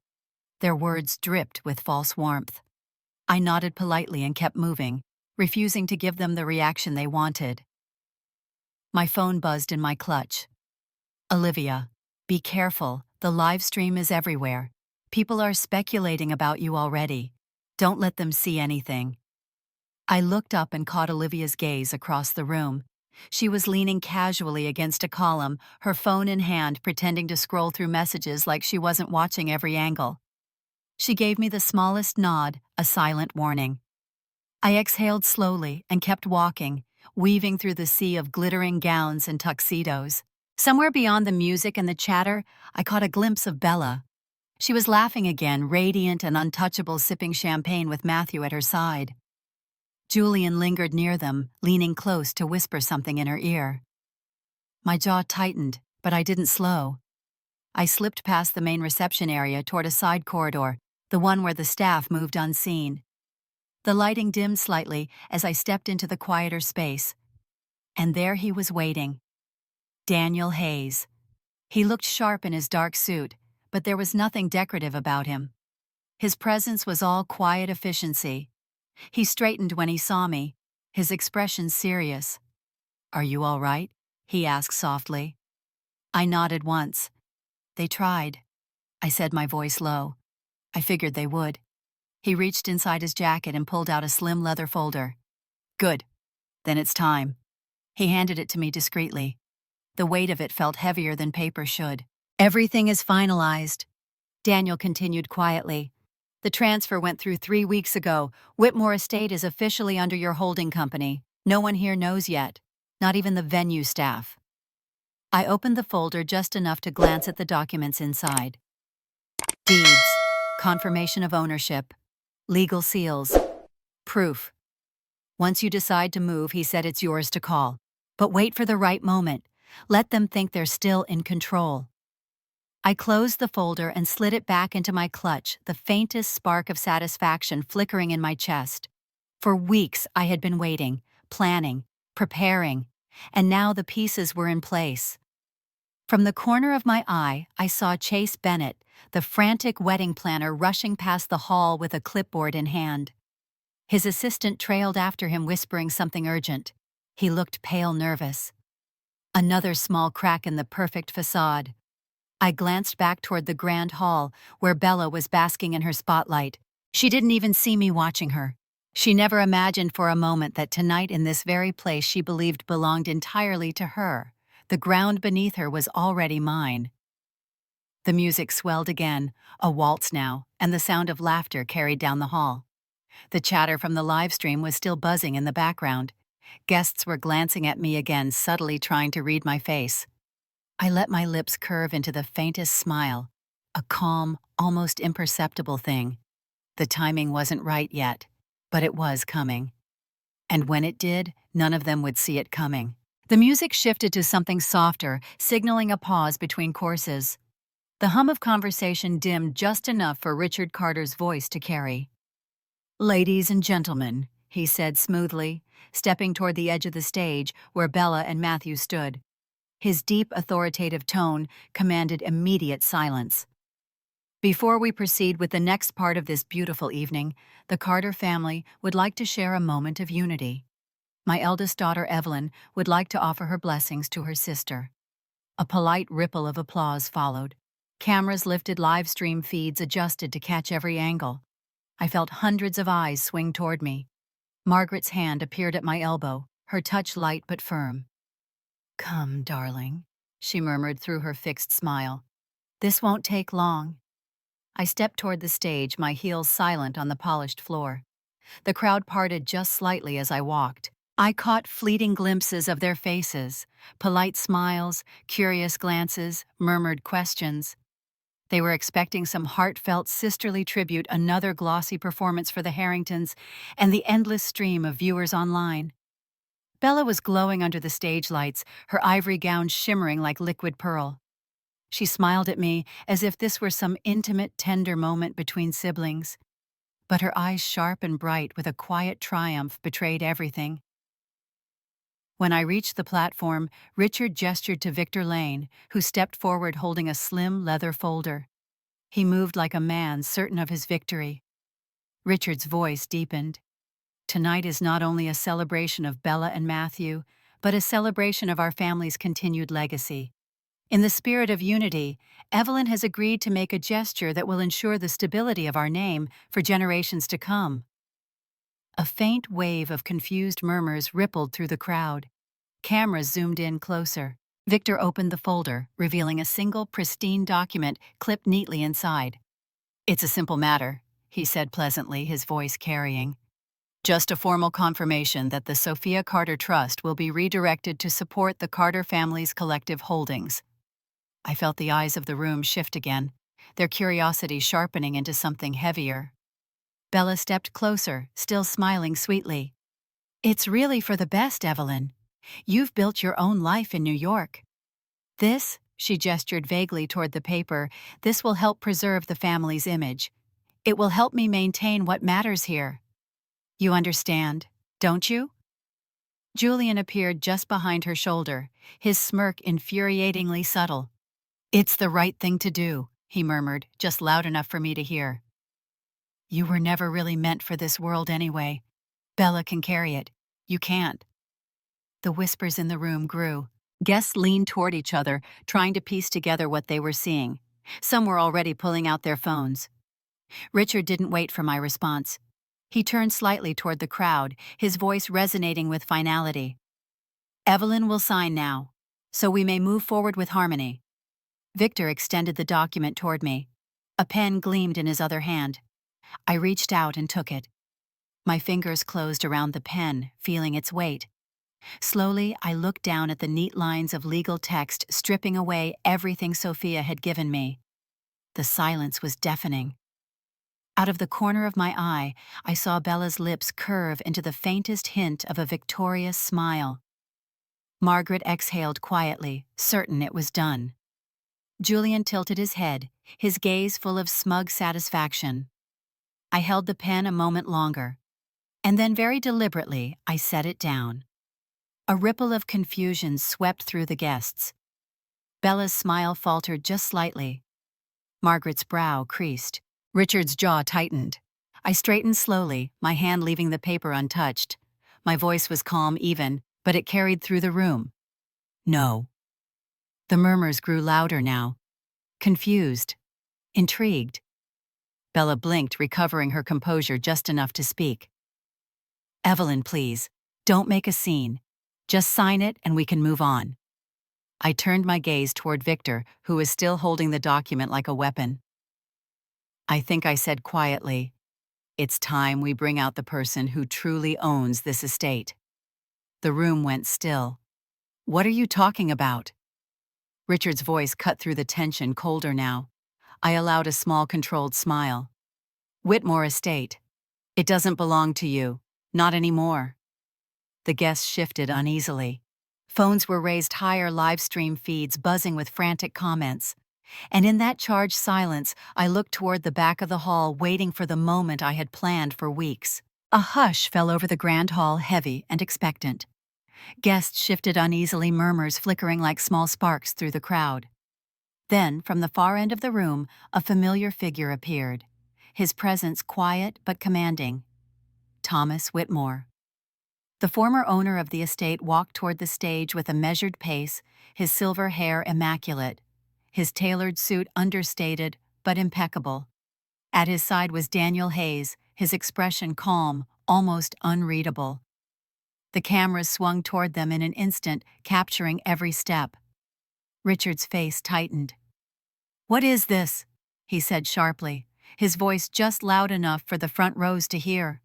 Their words dripped with false warmth. I nodded politely and kept moving, refusing to give them the reaction they wanted. My phone buzzed in my clutch. "Olivia, be careful. The live stream is everywhere. People are speculating about you already. Don't let them see anything." I looked up and caught Olivia's gaze across the room. She was leaning casually against a column, her phone in hand, pretending to scroll through messages like she wasn't watching every angle. She gave me the smallest nod, a silent warning. I exhaled slowly and kept walking, weaving through the sea of glittering gowns and tuxedos. Somewhere beyond the music and the chatter, I caught a glimpse of Bella. She was laughing again, radiant and untouchable, sipping champagne with Matthew at her side. Julian lingered near them, leaning close to whisper something in her ear. My jaw tightened, but I didn't slow. I slipped past the main reception area toward a side corridor, the one where the staff moved unseen. The lighting dimmed slightly as I stepped into the quieter space. And there he was waiting. Daniel Hayes. He looked sharp in his dark suit, but there was nothing decorative about him. His presence was all quiet efficiency. He straightened when he saw me, his expression serious. "Are you all right?" he asked softly. I nodded once. "They tried," I said, my voice low. I figured they would. He reached inside his jacket and pulled out a slim leather folder. "Good. Then it's time." He handed it to me discreetly. The weight of it felt heavier than paper should. "Everything is finalized," Daniel continued quietly. "The transfer went through 3 weeks ago. Whitmore Estate is officially under your holding company. No one here knows yet, not even the venue staff." I opened the folder just enough to glance at the documents inside. Deeds, confirmation of ownership, legal seals, proof. "Once you decide to move," he said, "it's yours to call. But wait for the right moment. Let them think they're still in control." I closed the folder and slid it back into my clutch, the faintest spark of satisfaction flickering in my chest. For weeks I had been waiting, planning, preparing, and now the pieces were in place. From the corner of my eye, I saw Chase Bennett, the frantic wedding planner, rushing past the hall with a clipboard in hand. His assistant trailed after him, whispering something urgent. He looked pale, nervous. Another small crack in the perfect facade. I glanced back toward the grand hall, where Bella was basking in her spotlight. She didn't even see me watching her. She never imagined for a moment that tonight in this very place she believed belonged entirely to her. The ground beneath her was already mine. The music swelled again, a waltz now, and the sound of laughter carried down the hall. The chatter from the live stream was still buzzing in the background. Guests were glancing at me again, subtly trying to read my face. I let my lips curve into the faintest smile, a calm, almost imperceptible thing. The timing wasn't right yet, but it was coming. And when it did, none of them would see it coming. The music shifted to something softer, signaling a pause between courses. The hum of conversation dimmed just enough for Richard Carter's voice to carry. "Ladies and gentlemen," he said smoothly, stepping toward the edge of the stage where Bella and Matthew stood. His deep, authoritative tone commanded immediate silence. "Before we proceed with the next part of this beautiful evening, the Carter family would like to share a moment of unity. My eldest daughter, Evelyn, would like to offer her blessings to her sister." A polite ripple of applause followed. Cameras lifted, live stream feeds adjusted to catch every angle. I felt hundreds of eyes swing toward me. Margaret's hand appeared at my elbow, her touch light but firm. "Come, darling," she murmured through her fixed smile. "This won't take long." I stepped toward the stage, my heels silent on the polished floor. The crowd parted just slightly as I walked. I caught fleeting glimpses of their faces, polite smiles, curious glances, murmured questions. They were expecting some heartfelt sisterly tribute, another glossy performance for the Harringtons, and the endless stream of viewers online. Bella was glowing under the stage lights, her ivory gown shimmering like liquid pearl. She smiled at me as if this were some intimate, tender moment between siblings. But her eyes, sharp and bright with a quiet triumph, betrayed everything. When I reached the platform, Richard gestured to Victor Lane, who stepped forward holding a slim leather folder. He moved like a man certain of his victory. Richard's voice deepened. "Tonight is not only a celebration of Bella and Matthew, but a celebration of our family's continued legacy. In the spirit of unity, Evelyn has agreed to make a gesture that will ensure the stability of our name for generations to come." A faint wave of confused murmurs rippled through the crowd. Cameras zoomed in closer. Victor opened the folder, revealing a single, pristine document clipped neatly inside. "It's a simple matter," he said pleasantly, his voice carrying. "Just a formal confirmation that the Sophia Carter Trust will be redirected to support the Carter family's collective holdings." I felt the eyes of the room shift again, their curiosity sharpening into something heavier. Bella stepped closer, still smiling sweetly. "It's really for the best, Evelyn. You've built your own life in New York. This," she gestured vaguely toward the paper, "this will help preserve the family's image. It will help me maintain what matters here. You understand, don't you?" Julian appeared just behind her shoulder, his smirk infuriatingly subtle. "It's the right thing to do," he murmured, just loud enough for me to hear. "You were never really meant for this world anyway. Bella can carry it. You can't." The whispers in the room grew. Guests leaned toward each other, trying to piece together what they were seeing. Some were already pulling out their phones. Richard didn't wait for my response. He turned slightly toward the crowd, his voice resonating with finality. "Evelyn will sign now, so we may move forward with harmony." Victor extended the document toward me. A pen gleamed in his other hand. I reached out and took it. My fingers closed around the pen, feeling its weight. Slowly, I looked down at the neat lines of legal text, stripping away everything Sophia had given me. The silence was deafening. Out of the corner of my eye, I saw Bella's lips curve into the faintest hint of a victorious smile. Margaret exhaled quietly, certain it was done. Julian tilted his head, his gaze full of smug satisfaction. I held the pen a moment longer, and then very deliberately I set it down. A ripple of confusion swept through the guests. Bella's smile faltered just slightly. Margaret's brow creased. Richard's jaw tightened. I straightened slowly, my hand leaving the paper untouched. My voice was calm, even, but it carried through the room. No. The murmurs grew louder now. Confused. Intrigued. Bella blinked, recovering her composure just enough to speak. Evelyn, please. Don't make a scene. Just sign it and we can move on. I turned my gaze toward Victor, who was still holding the document like a weapon. I think I said quietly, "It's time we bring out the person who truly owns this estate." The room went still. "What are you talking about?" Richard's voice cut through the tension, colder now. I allowed a small, controlled smile. "Whitmore Estate. It doesn't belong to you. Not anymore." The guests shifted uneasily. Phones were raised higher, live stream feeds buzzing with frantic comments. And in that charged silence, I looked toward the back of the hall, waiting for the moment I had planned for weeks. A hush fell over the grand hall, heavy and expectant. Guests shifted uneasily, murmurs flickering like small sparks through the crowd. Then, from the far end of the room, a familiar figure appeared, his presence quiet but commanding. Thomas Whitmore. The former owner of the estate walked toward the stage with a measured pace, his silver hair immaculate, his tailored suit understated but impeccable. At his side was Daniel Hayes, his expression calm, almost unreadable. The cameras swung toward them in an instant, capturing every step. Richard's face tightened. "What is this?" he said sharply, his voice just loud enough for the front rows to hear.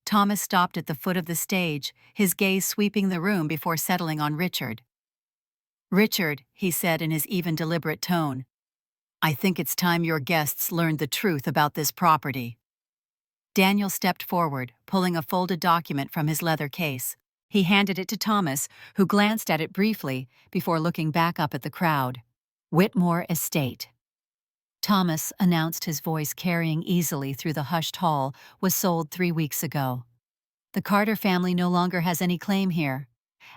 Thomas stopped at the foot of the stage, his gaze sweeping the room before settling on Richard. "Richard," he said in his even, deliberate tone, "I think it's time your guests learned the truth about this property." Daniel stepped forward, pulling a folded document from his leather case. He handed it to Thomas, who glanced at it briefly before looking back up at the crowd. "Whitmore Estate." Thomas announced, his voice carrying easily through the hushed hall, was sold 3 weeks ago. The Carter family no longer has any claim here.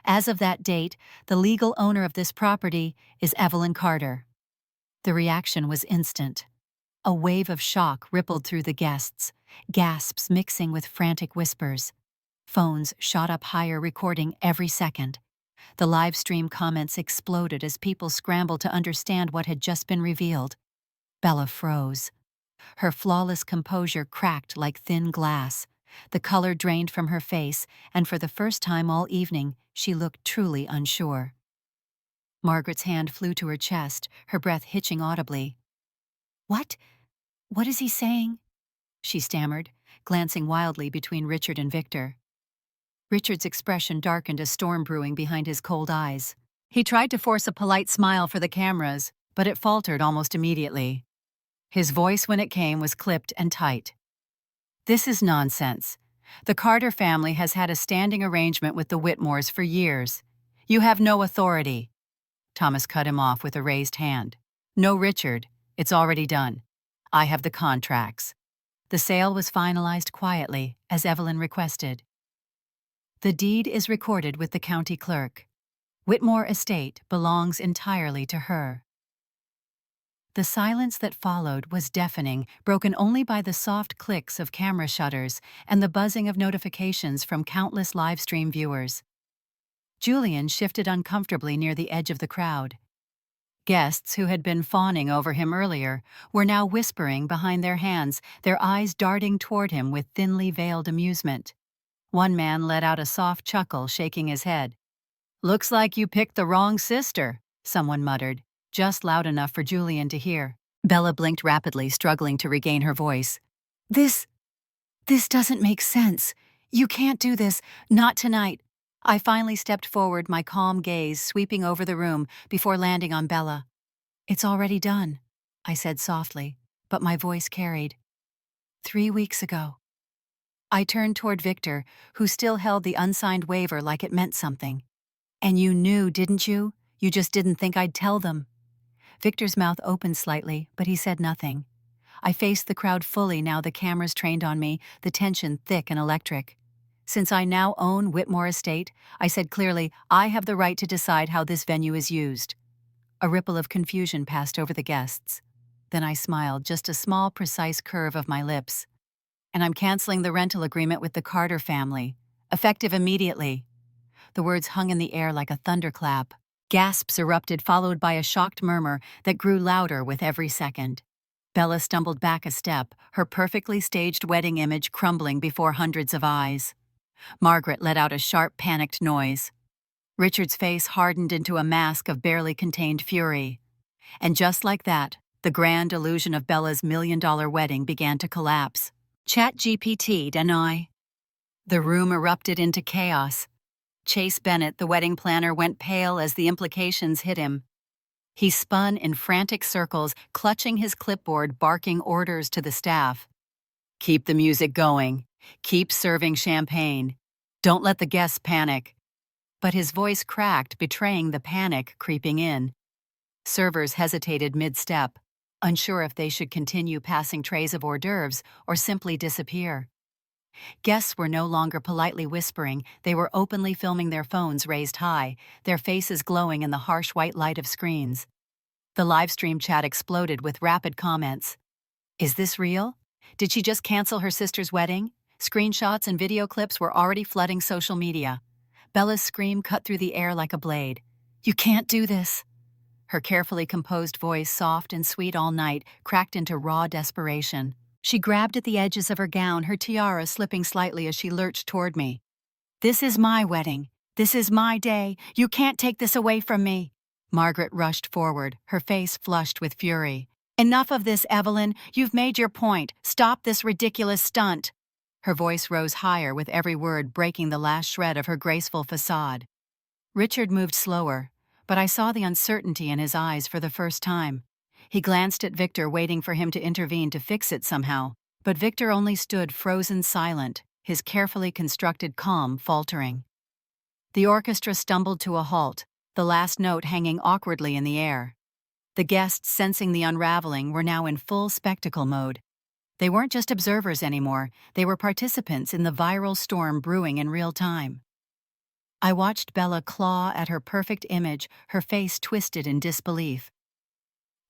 As of that date, the legal owner of this property is Evelyn Carter. The reaction was instant. A wave of shock rippled through the guests, gasps mixing with frantic whispers. Phones shot up higher, recording every second. The live stream comments exploded as people scrambled to understand what had just been revealed. Bella froze. Her flawless composure cracked like thin glass. The color drained from her face, and for the first time all evening, she looked truly unsure. Margaret's hand flew to her chest, her breath hitching audibly. "What? What is he saying?" she stammered, glancing wildly between Richard and Victor. Richard's expression darkened, a storm brewing behind his cold eyes. He tried to force a polite smile for the cameras, but it faltered almost immediately. His voice, when it came, was clipped and tight. "This is nonsense. The Carter family has had a standing arrangement with the Whitmores for years. You have no authority." Thomas cut him off with a raised hand. "No, Richard. It's already done. I have the contracts." The sale was finalized quietly, as Evelyn requested. "The deed is recorded with the county clerk. Whitmore Estate belongs entirely to her." The silence that followed was deafening, broken only by the soft clicks of camera shutters and the buzzing of notifications from countless live stream viewers. Julian shifted uncomfortably near the edge of the crowd. Guests who had been fawning over him earlier were now whispering behind their hands, their eyes darting toward him with thinly veiled amusement. One man let out a soft chuckle, shaking his head. "Looks like you picked the wrong sister," someone muttered, just loud enough for Julian to hear. Bella blinked rapidly, struggling to regain her voice. This doesn't make sense. You can't do this, not tonight." I finally stepped forward, my calm gaze sweeping over the room before landing on Bella. "It's already done," I said softly, but my voice carried. 3 weeks ago." I turned toward Victor, who still held the unsigned waiver like it meant something. "And you knew, didn't you? You just didn't think I'd tell them." Victor's mouth opened slightly, but he said nothing. I faced the crowd fully now, the cameras trained on me, the tension thick and electric. "Since I now own Whitmore Estate," I said clearly, "I have the right to decide how this venue is used." A ripple of confusion passed over the guests. Then I smiled, just a small, precise curve of my lips. "And I'm canceling the rental agreement with the Carter family, effective immediately." The words hung in the air like a thunderclap. Gasps erupted, followed by a shocked murmur that grew louder with every second. Bella stumbled back a step, her perfectly staged wedding image crumbling before hundreds of eyes. Margaret let out a sharp, panicked noise. Richard's face hardened into a mask of barely contained fury. And just like that, the grand illusion of Bella's $1 million wedding began to collapse. ChatGPT'd and I. The room erupted into chaos. Chase Bennett, the wedding planner, went pale as the implications hit him. He spun in frantic circles, clutching his clipboard, barking orders to the staff. Keep the music going. Keep serving champagne. Don't let the guests panic. But his voice cracked, betraying the panic creeping in. Servers hesitated mid-step, unsure if they should continue passing trays of hors d'oeuvres or simply disappear. Guests were no longer politely whispering, they were openly filming, their phones raised high, their faces glowing in the harsh white light of screens. The livestream chat exploded with rapid comments. Is this real? Did she just cancel her sister's wedding? Screenshots and video clips were already flooding social media. Bella's scream cut through the air like a blade. You can't do this. Her carefully composed voice, soft and sweet all night, cracked into raw desperation. She grabbed at the edges of her gown, her tiara slipping slightly as she lurched toward me. This is my wedding. This is my day. You can't take this away from me. Margaret rushed forward, her face flushed with fury. Enough of this, Evelyn. You've made your point. Stop this ridiculous stunt. Her voice rose higher with every word, breaking the last shred of her graceful facade. Richard moved slower, but I saw the uncertainty in his eyes for the first time. He glanced at Victor, waiting for him to intervene to fix it somehow, but Victor only stood frozen silent, his carefully constructed calm faltering. The orchestra stumbled to a halt, the last note hanging awkwardly in the air. The guests, sensing the unraveling, were now in full spectacle mode. They weren't just observers anymore, they were participants in the viral storm brewing in real time. I watched Bella claw at her perfect image, her face twisted in disbelief.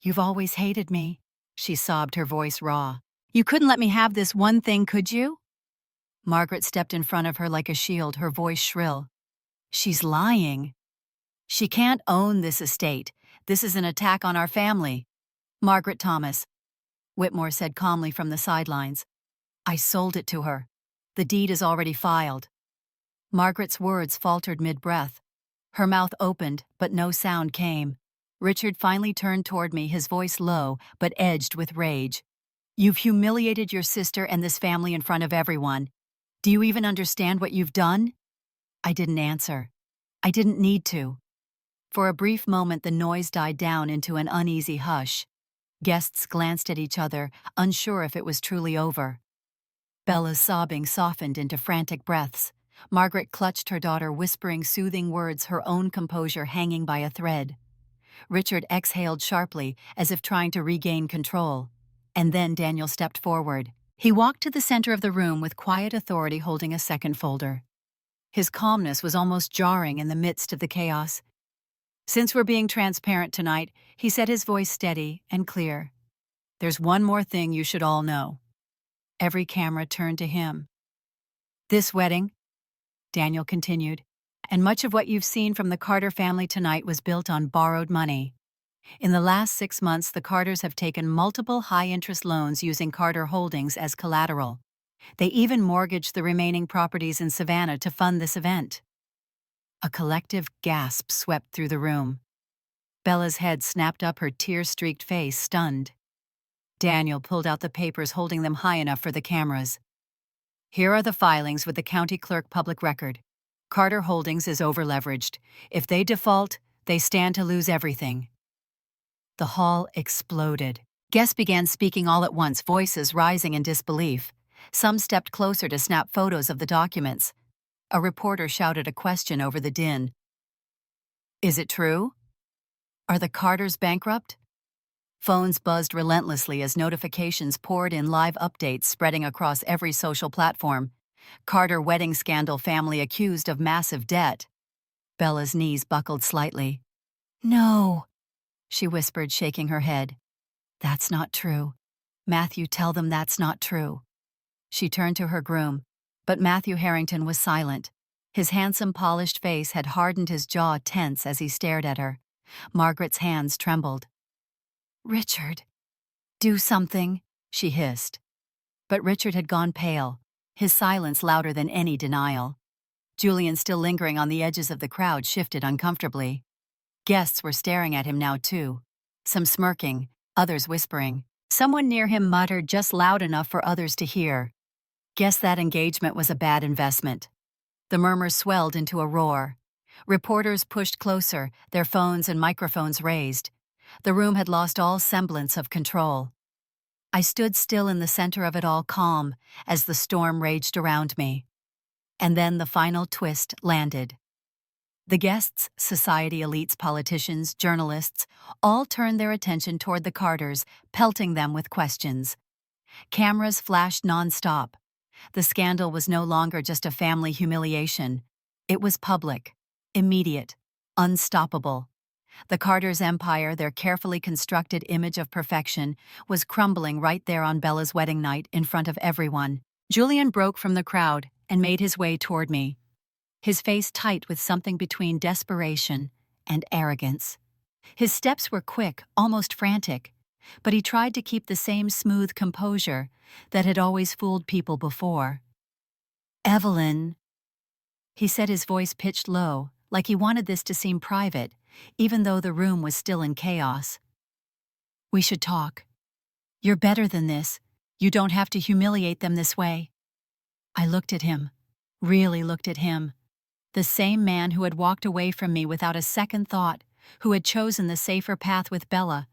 You've always hated me, she sobbed, her voice raw. You couldn't let me have this one thing, could you? Margaret stepped in front of her like a shield, her voice shrill. She's lying. She can't own this estate. This is an attack on our family. Margaret Thomas, Whitmore said calmly from the sidelines. I sold it to her. The deed is already filed. Margaret's words faltered mid-breath. Her mouth opened, but no sound came. Richard finally turned toward me, his voice low, but edged with rage. You've humiliated your sister and this family in front of everyone. Do you even understand what you've done? I didn't answer. I didn't need to. For a brief moment, the noise died down into an uneasy hush. Guests glanced at each other, unsure if it was truly over. Bella's sobbing softened into frantic breaths. Margaret clutched her daughter, whispering soothing words, her own composure hanging by a thread. Richard exhaled sharply, as if trying to regain control. And then Daniel stepped forward. He walked to the center of the room with quiet authority, holding a second folder. His calmness was almost jarring in the midst of the chaos. Since we're being transparent tonight, he said, his voice steady and clear. There's one more thing you should all know. Every camera turned to him. This wedding, Daniel continued, and much of what you've seen from the Carter family tonight was built on borrowed money. In the last 6 months, the Carters have taken multiple high-interest loans using Carter Holdings as collateral. They even mortgaged the remaining properties in Savannah to fund this event. A collective gasp swept through the room. Bella's head snapped up, her tear-streaked face stunned. Daniel pulled out the papers, holding them high enough for the cameras. Here are the filings with the county clerk public record. Carter Holdings is overleveraged. If they default, they stand to lose everything. The hall exploded. Guests began speaking all at once, voices rising in disbelief. Some stepped closer to snap photos of the documents. A reporter shouted a question over the din. Is it true? Are the Carters bankrupt? Phones buzzed relentlessly as notifications poured in, live updates spreading across every social platform. Carter wedding scandal, family accused of massive debt. Bella's knees buckled slightly. No, she whispered, shaking her head. That's not true. Matthew, tell them that's not true. She turned to her groom, but Matthew Harrington was silent. His handsome, polished face had hardened, his jaw tense as he stared at her. Margaret's hands trembled. "Richard, do something," she hissed. But Richard had gone pale, his silence louder than any denial. Julian, still lingering on the edges of the crowd, shifted uncomfortably. Guests were staring at him now too, some smirking, others whispering. Someone near him muttered just loud enough for others to hear. Guess that engagement was a bad investment. The murmur swelled into a roar. Reporters pushed closer, their phones and microphones raised. The room had lost all semblance of control. I stood still in the center of it all, calm, as the storm raged around me. And then the final twist landed. The guests, society elites, politicians, journalists, all turned their attention toward the Carters, pelting them with questions. Cameras flashed nonstop. The scandal was no longer just a family humiliation. It was public, immediate, unstoppable. The Carters' empire, their carefully constructed image of perfection, was crumbling right there on Bella's wedding night in front of everyone. Julian broke from the crowd and made his way toward me, his face tight with something between desperation and arrogance. His steps were quick, almost frantic, but he tried to keep the same smooth composure that had always fooled people before. "Evelyn," he said, his voice pitched low, like he wanted this to seem private, even though the room was still in chaos. "We should talk. You're better than this. You don't have to humiliate them this way." I looked at him, really looked at him. The same man who had walked away from me without a second thought, who had chosen the safer path with Bella,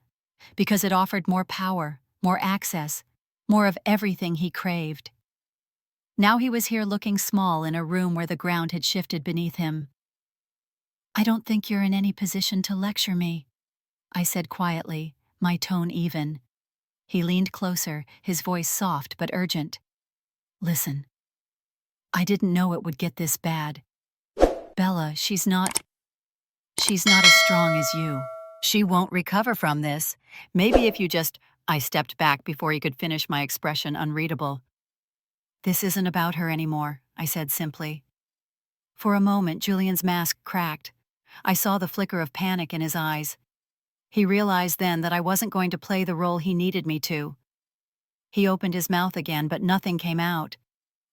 because it offered more power, more access, more of everything he craved. Now he was here looking small in a room where the ground had shifted beneath him. "I don't think you're in any position to lecture me," I said quietly, my tone even. He leaned closer, his voice soft but urgent. "Listen. I didn't know it would get this bad. Bella, she's not as strong as you. She won't recover from this. Maybe if you just—" I stepped back before he could finish, my expression unreadable. "This isn't about her anymore," I said simply. For a moment, Julian's mask cracked. I saw the flicker of panic in his eyes. He realized then that I wasn't going to play the role he needed me to. He opened his mouth again, but nothing came out.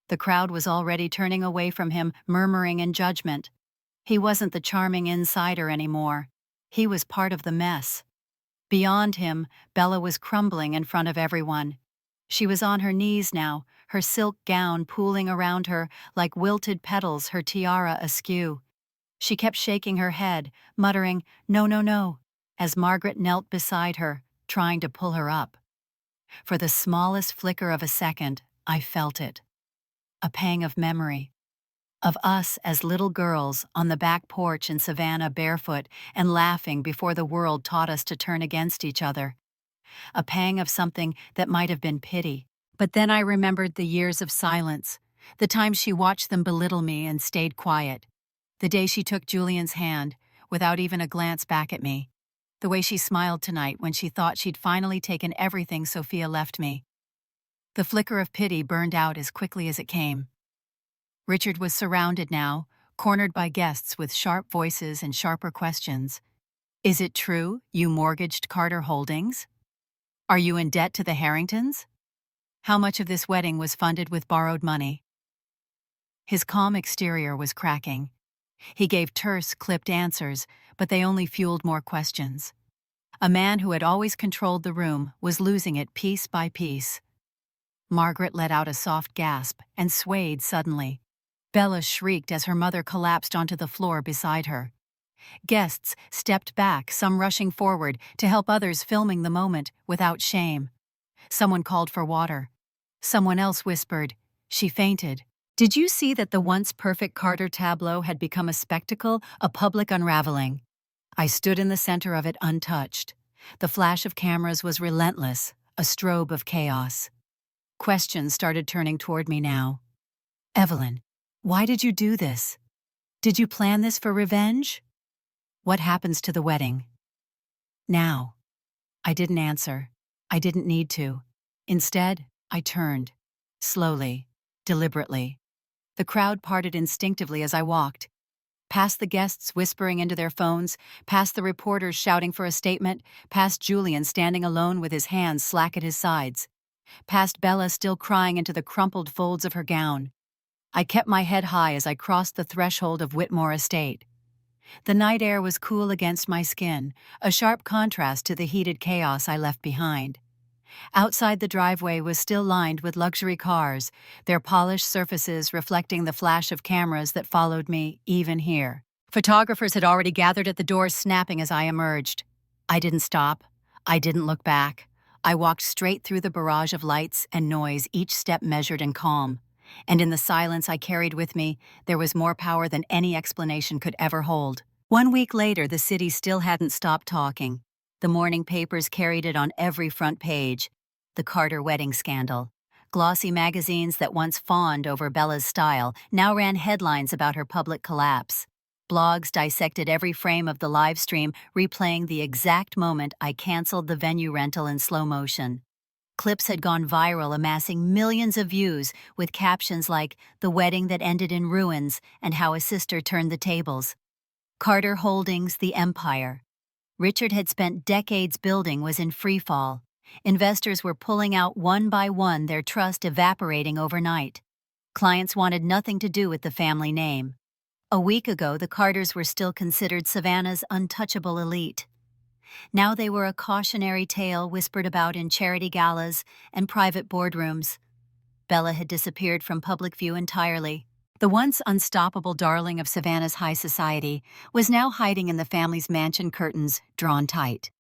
The crowd was already turning away from him, murmuring in judgment. He wasn't the charming insider anymore. He was part of the mess. Beyond him, Bella was crumbling in front of everyone. She was on her knees now, her silk gown pooling around her like wilted petals, her tiara askew. She kept shaking her head, muttering, "No, no, no," as Margaret knelt beside her, trying to pull her up. For the smallest flicker of a second, I felt it. A pang of memory. Of us as little girls on the back porch in Savannah, barefoot and laughing before the world taught us to turn against each other. A pang of something that might have been pity. But then I remembered the years of silence, the times she watched them belittle me and stayed quiet, the day she took Julian's hand without even a glance back at me, the way she smiled tonight when she thought she'd finally taken everything Sophia left me. The flicker of pity burned out as quickly as it came. Richard was surrounded now, cornered by guests with sharp voices and sharper questions. "Is it true you mortgaged Carter Holdings? Are you in debt to the Harringtons? How much of this wedding was funded with borrowed money?" His calm exterior was cracking. He gave terse, clipped answers, but they only fueled more questions. A man who had always controlled the room was losing it piece by piece. Margaret let out a soft gasp and swayed suddenly. Bella shrieked as her mother collapsed onto the floor beside her. Guests stepped back, some rushing forward to help others, filming the moment without shame. Someone called for water. Someone else whispered, "She fainted." Did you see that the once perfect Carter tableau had become a spectacle, a public unraveling? I stood in the center of it untouched. The flash of cameras was relentless, a strobe of chaos. Questions started turning toward me now. "Evelyn, why did you do this? Did you plan this for revenge? What happens to the wedding now?" I didn't answer. I didn't need to. Instead, I turned. Slowly, deliberately. The crowd parted instinctively as I walked. Past the guests whispering into their phones, past the reporters shouting for a statement, past Julian standing alone with his hands slack at his sides, past Bella still crying into the crumpled folds of her gown. I kept my head high as I crossed the threshold of Whitmore Estate. The night air was cool against my skin, a sharp contrast to the heated chaos I left behind. Outside the driveway was still lined with luxury cars, their polished surfaces reflecting the flash of cameras that followed me, even here. Photographers had already gathered at the doors, snapping as I emerged. I didn't stop. I didn't look back. I walked straight through the barrage of lights and noise, each step measured and calm. And in the silence I carried with me, there was more power than any explanation could ever hold. 1 week later, the city still hadn't stopped talking. The morning papers carried it on every front page. The Carter wedding scandal. Glossy magazines that once fawned over Bella's style now ran headlines about her public collapse. Blogs dissected every frame of the live stream, replaying the exact moment I canceled the venue rental in slow motion. Clips had gone viral, amassing millions of views, with captions like "The wedding that ended in ruins" and "How a sister turned the tables." Carter Holdings, the empire Richard had spent decades building, was in freefall. Investors were pulling out one by one, their trust evaporating overnight. Clients wanted nothing to do with the family name. A week ago, the Carters were still considered Savannah's untouchable elite. Now they were a cautionary tale whispered about in charity galas and private boardrooms. Bella had disappeared from public view entirely. The once unstoppable darling of Savannah's high society was now hiding in the family's mansion curtains, drawn tight.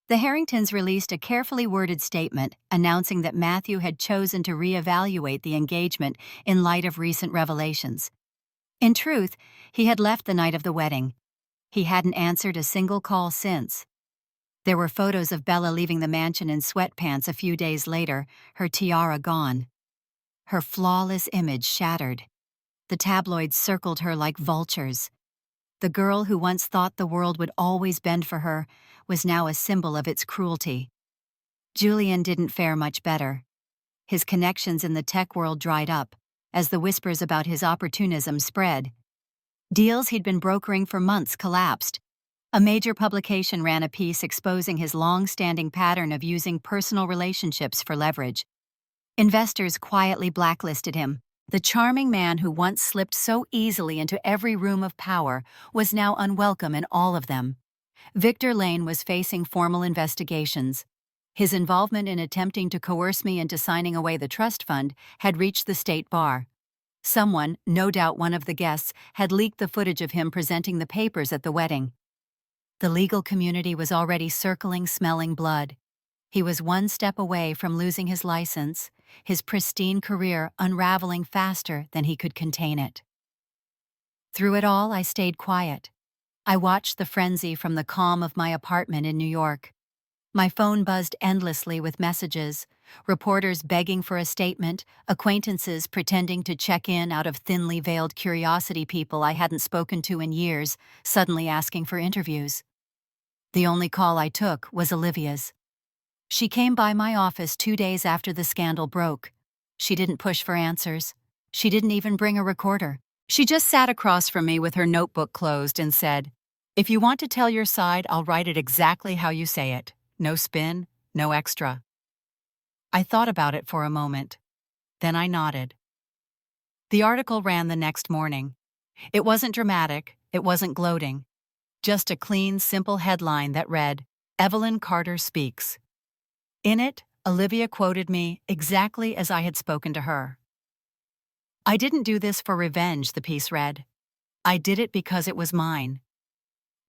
The Harringtons released a carefully worded statement announcing that Matthew had chosen to reevaluate the engagement in light of recent revelations. In truth, he had left the night of the wedding. He hadn't answered a single call since. There were photos of Bella leaving the mansion in sweatpants a few days later, her tiara gone. Her flawless image shattered. The tabloids circled her like vultures. The girl who once thought the world would always bend for her was now a symbol of its cruelty. Julian didn't fare much better. His connections in the tech world dried up as the whispers about his opportunism spread. Deals he'd been brokering for months collapsed. A major publication ran a piece exposing his long-standing pattern of using personal relationships for leverage. Investors quietly blacklisted him. The charming man who once slipped so easily into every room of power was now unwelcome in all of them. Victor Lane was facing formal investigations. His involvement in attempting to coerce me into signing away the trust fund had reached the state bar. Someone, no doubt one of the guests, had leaked the footage of him presenting the papers at the wedding. The legal community was already circling, smelling blood. He was one step away from losing his license, his pristine career unraveling faster than he could contain it. Through it all, I stayed quiet. I watched the frenzy from the calm of my apartment in New York. My phone buzzed endlessly with messages, reporters begging for a statement, acquaintances pretending to check in out of thinly veiled curiosity, people I hadn't spoken to in years, suddenly asking for interviews. The only call I took was Olivia's. She came by my office 2 days after the scandal broke. She didn't push for answers. She didn't even bring a recorder. She just sat across from me with her notebook closed and said, "If you want to tell your side, I'll write it exactly how you say it. No spin, no extra." I thought about it for a moment. Then I nodded. The article ran the next morning. It wasn't dramatic, it wasn't gloating. Just a clean, simple headline that read, "Evelyn Carter Speaks." In it, Olivia quoted me exactly as I had spoken to her. "I didn't do this for revenge," the piece read. "I did it because it was mine.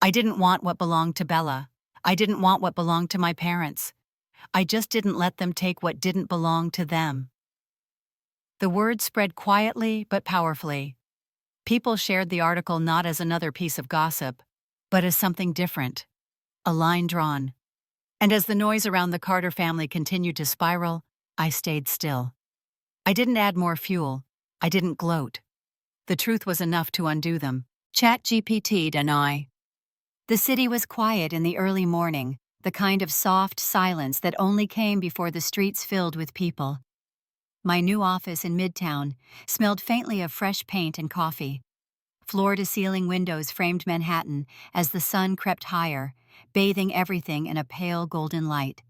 I didn't want what belonged to Bella. I didn't want what belonged to my parents. I just didn't let them take what didn't belong to them." The word spread quietly but powerfully. People shared the article not as another piece of gossip, but as something different, a line drawn. And as the noise around the Carter family continued to spiral, I stayed still. I didn't add more fuel. I didn't gloat. The truth was enough to undo them. ChatGPT'd and I. The city was quiet in the early morning, the kind of soft silence that only came before the streets filled with people. My new office in Midtown smelled faintly of fresh paint and coffee. Floor-to-ceiling windows framed Manhattan as the sun crept higher, bathing everything in a pale golden light.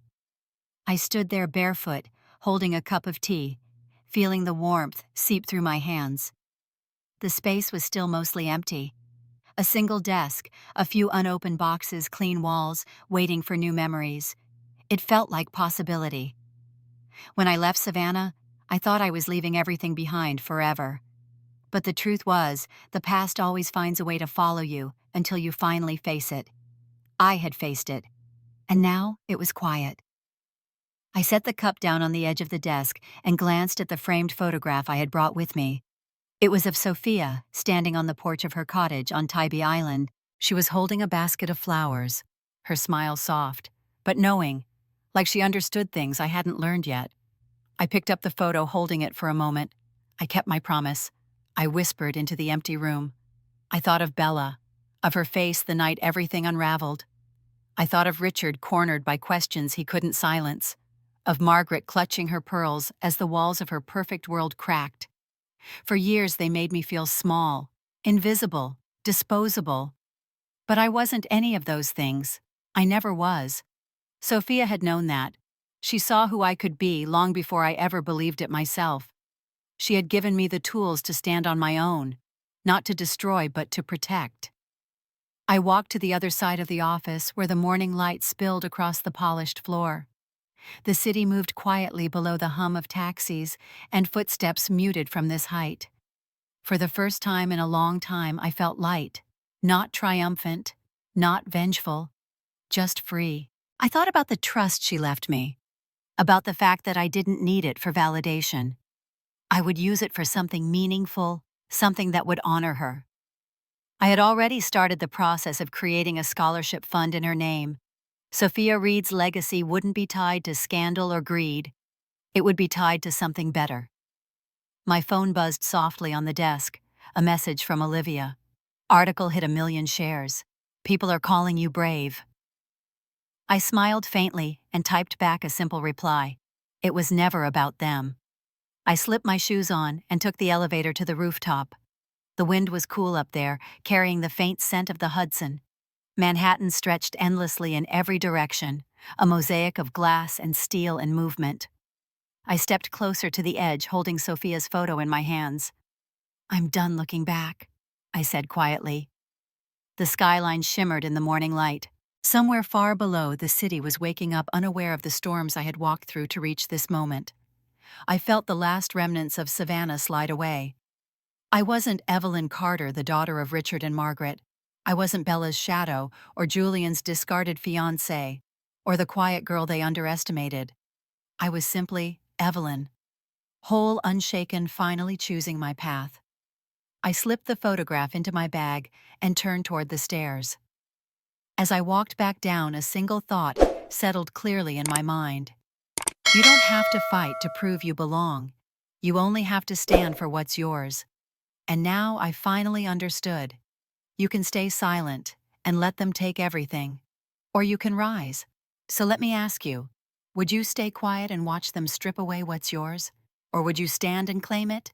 I stood there barefoot, holding a cup of tea, feeling the warmth seep through my hands. The space was still mostly empty. A single desk, a few unopened boxes, clean walls, waiting for new memories. It felt like possibility. When I left Savannah, I thought I was leaving everything behind forever. But the truth was, the past always finds a way to follow you until you finally face it. I had faced it, and now it was quiet. I set the cup down on the edge of the desk and glanced at the framed photograph I had brought with me. It was of Sophia, standing on the porch of her cottage on Tybee Island. She was holding a basket of flowers, her smile soft, but knowing, like she understood things I hadn't learned yet. I picked up the photo, holding it for a moment. I kept my promise. I whispered into the empty room. I thought of Bella, of her face the night everything unraveled. I thought of Richard cornered by questions he couldn't silence, of Margaret clutching her pearls as the walls of her perfect world cracked. For years they made me feel small, invisible, disposable. But I wasn't any of those things. I never was. Sophia had known that. She saw who I could be long before I ever believed it myself. She had given me the tools to stand on my own, not to destroy but to protect. I walked to the other side of the office where the morning light spilled across the polished floor. The city moved quietly below the hum of taxis and footsteps muted from this height. For the first time in a long time, I felt light, not triumphant, not vengeful, just free. I thought about the trust she left me, about the fact that I didn't need it for validation. I would use it for something meaningful, something that would honor her. I had already started the process of creating a scholarship fund in her name. Sophia Reed's legacy wouldn't be tied to scandal or greed. It would be tied to something better. My phone buzzed softly on the desk, a message from Olivia. Article hit 1 million shares. People are calling you brave. I smiled faintly and typed back a simple reply. It was never about them. I slipped my shoes on and took the elevator to the rooftop. The wind was cool up there, carrying the faint scent of the Hudson. Manhattan stretched endlessly in every direction, a mosaic of glass and steel and movement. I stepped closer to the edge, holding Sophia's photo in my hands. "I'm done looking back," I said quietly. The skyline shimmered in the morning light. Somewhere far below, the city was waking up, unaware of the storms I had walked through to reach this moment. I felt the last remnants of Savannah slide away. I wasn't Evelyn Carter, the daughter of Richard and Margaret. I wasn't Bella's shadow, or Julian's discarded fiancé, or the quiet girl they underestimated. I was simply Evelyn, whole, unshaken, finally choosing my path. I slipped the photograph into my bag and turned toward the stairs. As I walked back down, a single thought settled clearly in my mind. You don't have to fight to prove you belong. You only have to stand for what's yours. And now I finally understood. You can stay silent and let them take everything. Or you can rise. So let me ask you, would you stay quiet and watch them strip away what's yours? Or would you stand and claim it?